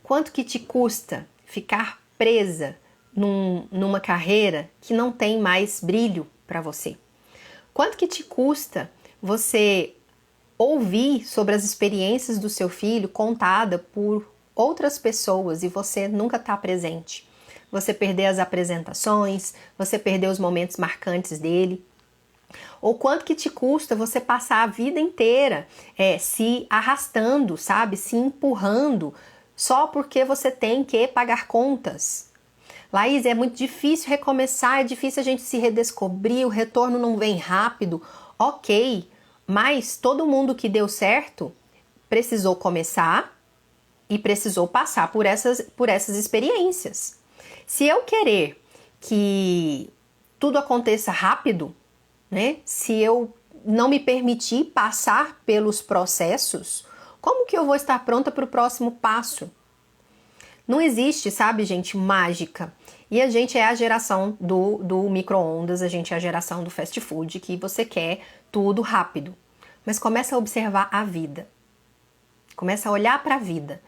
Quanto que te custa ficar presa numa carreira que não tem mais brilho para você? Quanto que te custa você ouvir sobre as experiências do seu filho contada por outras pessoas e você nunca está presente? Você perder as apresentações, você perder os momentos marcantes dele. Ou quanto que te custa você passar a vida inteira se arrastando, sabe? Se empurrando só porque você tem que pagar contas. Laís, é muito difícil recomeçar, é difícil a gente se redescobrir, o retorno não vem rápido. Ok, mas todo mundo que deu certo precisou começar e precisou passar por essas experiências. Se eu querer que tudo aconteça rápido, né? Se eu não me permitir passar pelos processos, como que eu vou estar pronta para o próximo passo? Não existe, sabe, gente, mágica. E a gente é a geração do micro-ondas, a gente é a geração do fast food, que você quer tudo rápido. Mas começa a observar a vida. Começa a olhar para a vida.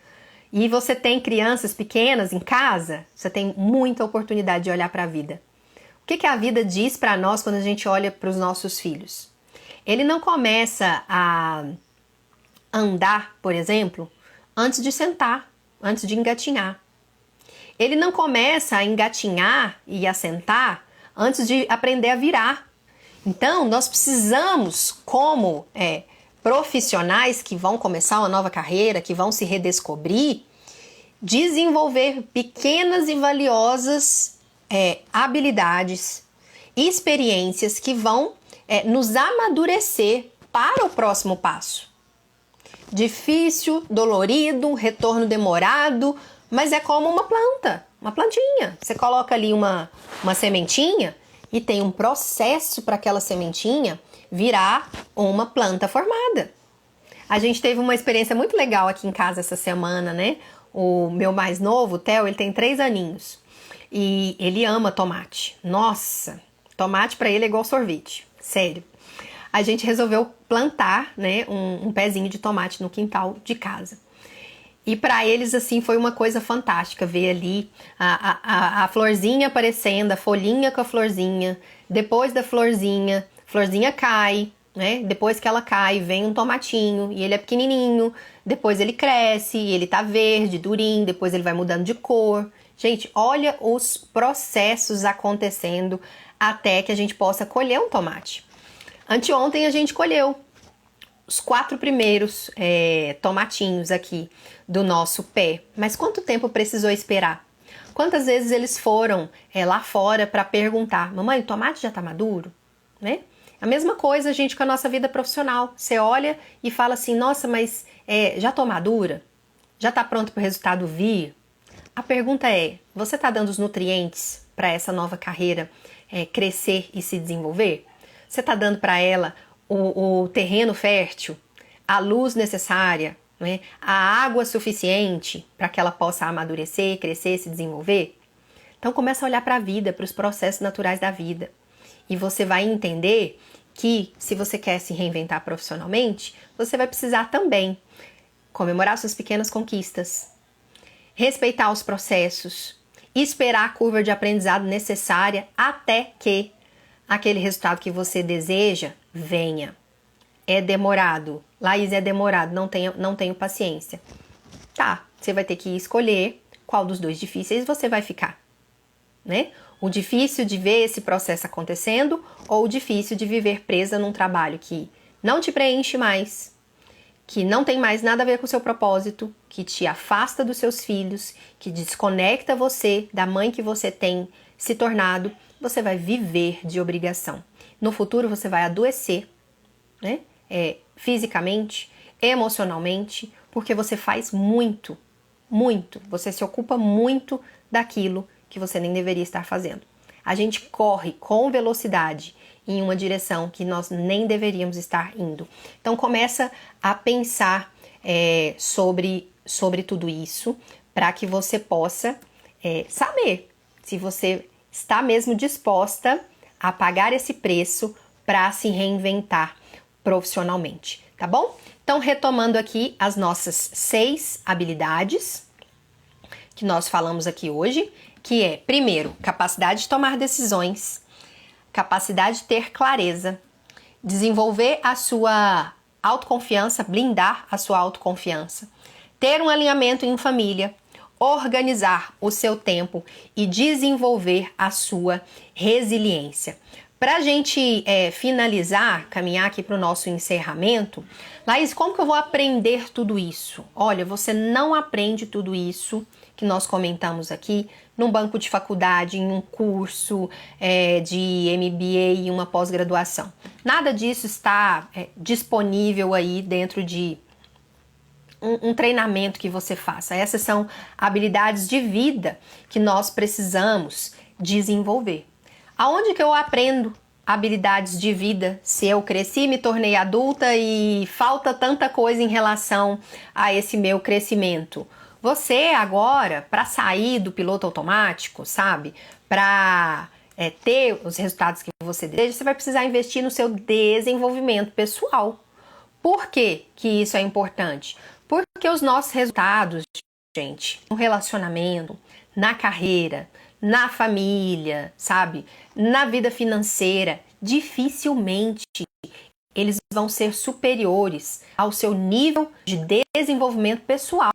E você tem crianças pequenas em casa, você tem muita oportunidade de olhar para a vida. O que a vida diz para nós quando a gente olha para os nossos filhos? Ele não começa a andar, por exemplo, antes de sentar, antes de engatinhar. Ele não começa a engatinhar e a sentar antes de aprender a virar. Então, nós precisamos, como profissionais que vão começar uma nova carreira, que vão se redescobrir, desenvolver pequenas e valiosas habilidades, experiências que vão nos amadurecer para o próximo passo. Difícil, dolorido, retorno demorado, mas é como uma planta, uma plantinha. Você coloca ali uma sementinha e tem um processo para aquela sementinha virar uma planta formada. A gente teve uma experiência muito legal aqui em casa essa semana, né? O meu mais novo, o Theo, ele tem 3 aninhos e ele ama tomate. Nossa, tomate para ele é igual sorvete, sério. A gente resolveu plantar, né, um pezinho de tomate no quintal de casa. E para eles, assim, foi uma coisa fantástica ver ali a florzinha aparecendo, a folhinha com a florzinha. Depois da florzinha cai, né? Depois que ela cai, vem um tomatinho e ele é pequenininho. Depois ele cresce, ele tá verde, durinho, depois ele vai mudando de cor. Gente, olha os processos acontecendo até que a gente possa colher um tomate. Anteontem a gente colheu os 4 primeiros tomatinhos aqui do nosso pé. Mas quanto tempo precisou esperar? Quantas vezes eles foram lá fora para perguntar: mamãe, o tomate já tá maduro? Né? A mesma coisa, gente, com a nossa vida profissional. Você olha e fala assim: nossa, mas já tô madura? Já tá pronto para o resultado vir? A pergunta é: você tá dando os nutrientes para essa nova carreira crescer e se desenvolver? Você tá dando para ela o terreno fértil, a luz necessária, né? A água suficiente para que ela possa amadurecer, crescer, se desenvolver? Então começa a olhar para a vida, para os processos naturais da vida. E você vai entender que se você quer se reinventar profissionalmente, você vai precisar também comemorar suas pequenas conquistas, respeitar os processos, esperar a curva de aprendizado necessária até que aquele resultado que você deseja venha. É demorado. Laís, é demorado, não tenho paciência. Tá, você vai ter que escolher qual dos 2 difíceis você vai ficar, né? O difícil de ver esse processo acontecendo ou o difícil de viver presa num trabalho que não te preenche mais, que não tem mais nada a ver com o seu propósito, que te afasta dos seus filhos, que desconecta você da mãe que você tem se tornado. Você vai viver de obrigação. No futuro você vai adoecer, né? Fisicamente, emocionalmente, porque você faz muito, você se ocupa muito daquilo que você nem deveria estar fazendo. A gente corre com velocidade em uma direção que nós nem deveríamos estar indo. Então começa a pensar sobre tudo isso para que você possa saber se você está mesmo disposta a pagar esse preço para se reinventar profissionalmente, tá bom? Então, retomando aqui as nossas 6 habilidades que nós falamos aqui hoje, que é, primeiro, capacidade de tomar decisões, capacidade de ter clareza, desenvolver a sua autoconfiança, blindar a sua autoconfiança, ter um alinhamento em família, organizar o seu tempo e desenvolver a sua resiliência. Para a gente finalizar, caminhar aqui para o nosso encerramento, Laís, como que eu vou aprender tudo isso? Olha, você não aprende tudo isso que nós comentamos aqui num banco de faculdade, em um curso de MBA e uma pós-graduação. Nada disso está disponível aí dentro de um treinamento que você faça. Essas são habilidades de vida que nós precisamos desenvolver. Aonde que eu aprendo habilidades de vida se eu cresci, me tornei adulta e falta tanta coisa em relação a esse meu crescimento? Você agora, para sair do piloto automático, sabe? Para ter os resultados que você deseja, você vai precisar investir no seu desenvolvimento pessoal. Por que que isso é importante? Porque os nossos resultados, gente, no relacionamento, na carreira, na família, sabe? Na vida financeira, dificilmente eles vão ser superiores ao seu nível de desenvolvimento pessoal,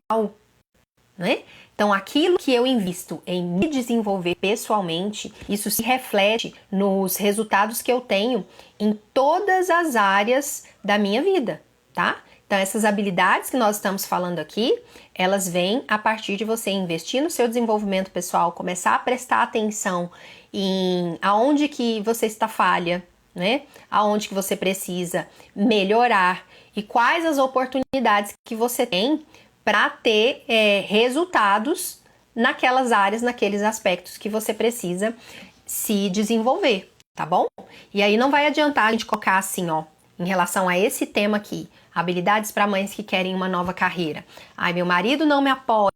né? Então, aquilo que eu invisto em me desenvolver pessoalmente, isso se reflete nos resultados que eu tenho em todas as áreas da minha vida, tá? Então, essas habilidades que nós estamos falando aqui, elas vêm a partir de você investir no seu desenvolvimento pessoal, começar a prestar atenção em aonde que você está falha, né? Aonde que você precisa melhorar e quais as oportunidades que você tem para ter resultados naquelas áreas, naqueles aspectos que você precisa se desenvolver, tá bom? E aí não vai adiantar a gente colocar assim, ó, em relação a esse tema aqui, habilidades para mães que querem uma nova carreira. Ai, meu marido não me apoia,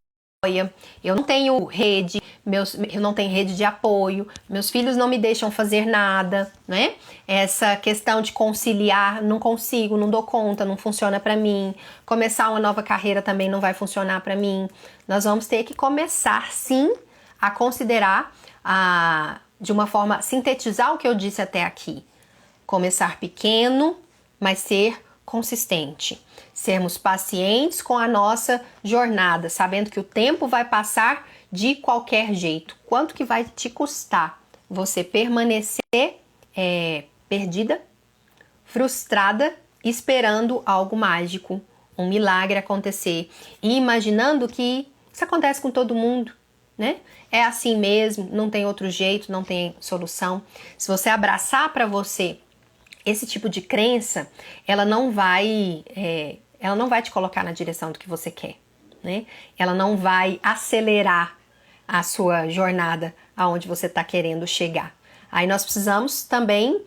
eu não tenho rede, eu não tenho rede de apoio, meus filhos não me deixam fazer nada, né? Essa questão de conciliar, não consigo, não dou conta, não funciona para mim. Começar uma nova carreira também não vai funcionar para mim. Nós vamos ter que começar, sim, a considerar, de uma forma, sintetizar o que eu disse até aqui. Começar pequeno, mas ser consistente. Sermos pacientes com a nossa jornada, sabendo que o tempo vai passar de qualquer jeito. Quanto que vai te custar você permanecer perdida, frustrada, esperando algo mágico, um milagre acontecer e imaginando que isso acontece com todo mundo, né? É assim mesmo, não tem outro jeito, não tem solução. Se você abraçar para você esse tipo de crença, ela não vai te colocar na direção do que você quer, né? Ela não vai acelerar a sua jornada aonde você está querendo chegar. Aí nós precisamos também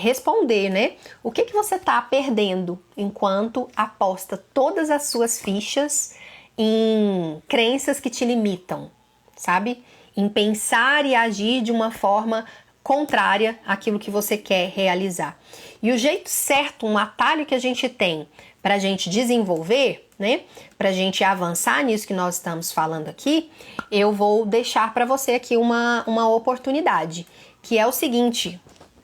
responder, né? O que você está perdendo enquanto aposta todas as suas fichas em crenças que te limitam, sabe? Em pensar e agir de uma forma contrária àquilo que você quer realizar. E o jeito certo, um atalho que a gente tem para a gente desenvolver, né, para a gente avançar nisso que nós estamos falando aqui, eu vou deixar para você aqui uma oportunidade, que é o seguinte,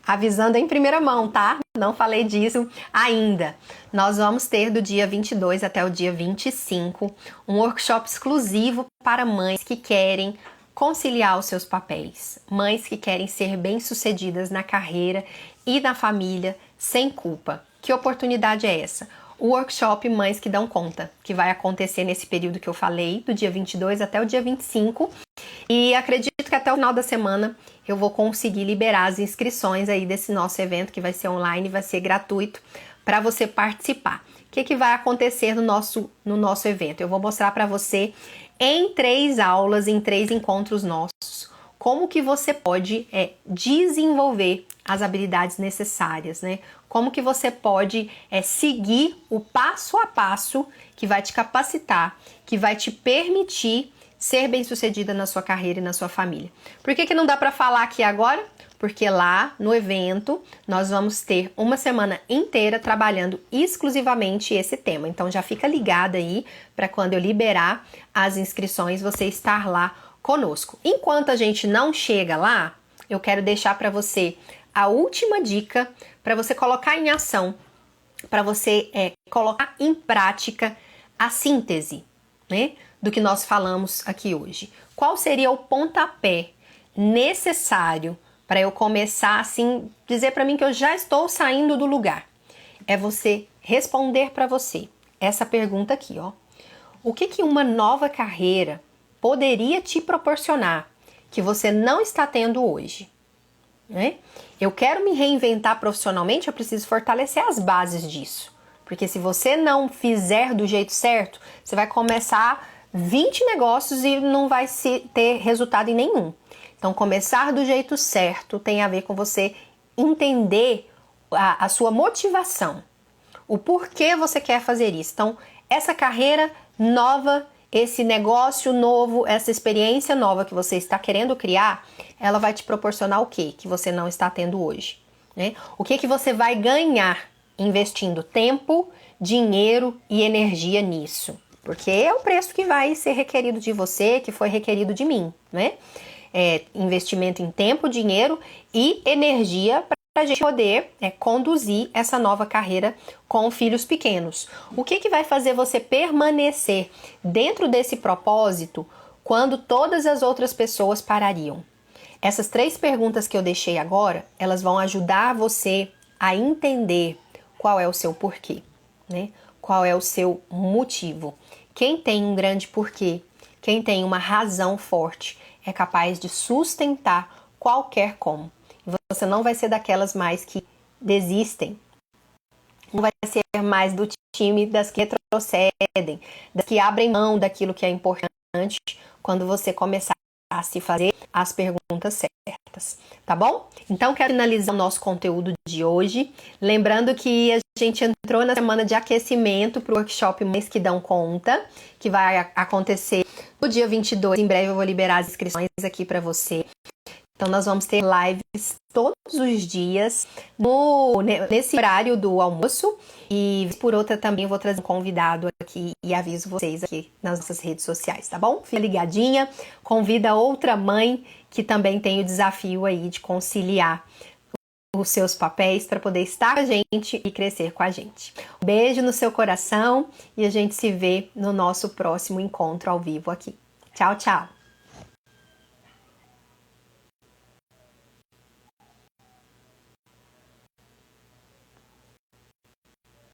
avisando em primeira mão, tá? Não falei disso ainda. Nós vamos ter do dia 22 até o dia 25 um workshop exclusivo para mães que querem conciliar os seus papéis, mães que querem ser bem-sucedidas na carreira e na família sem culpa. Que oportunidade é essa? O workshop Mães que Dão Conta, que vai acontecer nesse período que eu falei, do dia 22 até o dia 25, e acredito que até o final da semana eu vou conseguir liberar as inscrições aí desse nosso evento, que vai ser online, vai ser gratuito, para você participar. O que vai acontecer no nosso evento? Eu vou mostrar para você em 3 aulas, em 3 encontros nossos, como que você pode desenvolver as habilidades necessárias, né? Como que você pode seguir o passo a passo que vai te capacitar, que vai te permitir ser bem-sucedida na sua carreira e na sua família. Por que não dá para falar aqui agora? Porque lá no evento nós vamos ter uma semana inteira trabalhando exclusivamente esse tema. Então já fica ligada aí para quando eu liberar as inscrições você estar lá conosco. Enquanto a gente não chega lá, eu quero deixar para você a última dica para você colocar em ação, para você colocar em prática a síntese, né, do que nós falamos aqui hoje. Qual seria o pontapé necessário para eu começar assim, dizer para mim que eu já estou saindo do lugar, é você responder para você essa pergunta aqui, ó. O que que uma nova carreira poderia te proporcionar que você não está tendo hoje? Né? Eu quero me reinventar profissionalmente, eu preciso fortalecer as bases disso. Porque se você não fizer do jeito certo, você vai começar 20 negócios e não vai ter resultado em nenhum. Então, começar do jeito certo tem a ver com você entender a sua motivação, o porquê você quer fazer isso. Então, essa carreira nova, esse negócio novo, essa experiência nova que você está querendo criar, ela vai te proporcionar o quê? Que você não está tendo hoje, né? O que que você vai ganhar investindo tempo, dinheiro e energia nisso? Porque é o preço que vai ser requerido de você, que foi requerido de mim, né? Investimento em tempo, dinheiro e energia para a gente poder conduzir essa nova carreira com filhos pequenos. O que que vai fazer você permanecer dentro desse propósito quando todas as outras pessoas parariam? Essas 3 perguntas que eu deixei agora, elas vão ajudar você a entender qual é o seu porquê, né? Qual é o seu motivo. Quem tem um grande porquê, quem tem uma razão forte, é capaz de sustentar qualquer como. Você não vai ser daquelas mais que desistem. Não vai ser mais do time das que retrocedem, das que abrem mão daquilo que é importante quando você começar a se fazer as perguntas certas, tá bom? Então, quero finalizar o nosso conteúdo de hoje. Lembrando que a gente entrou na semana de aquecimento para o workshop Mães que Dão Conta, que vai acontecer no dia 22. Em breve eu vou liberar as inscrições aqui para você. Então, nós vamos ter lives todos os dias nesse horário do almoço. E, por outra, também vou trazer um convidado aqui e aviso vocês aqui nas nossas redes sociais, tá bom? Fica ligadinha, convida outra mãe que também tem o desafio aí de conciliar os seus papéis para poder estar com a gente e crescer com a gente. Um beijo no seu coração e a gente se vê no nosso próximo encontro ao vivo aqui. Tchau, tchau!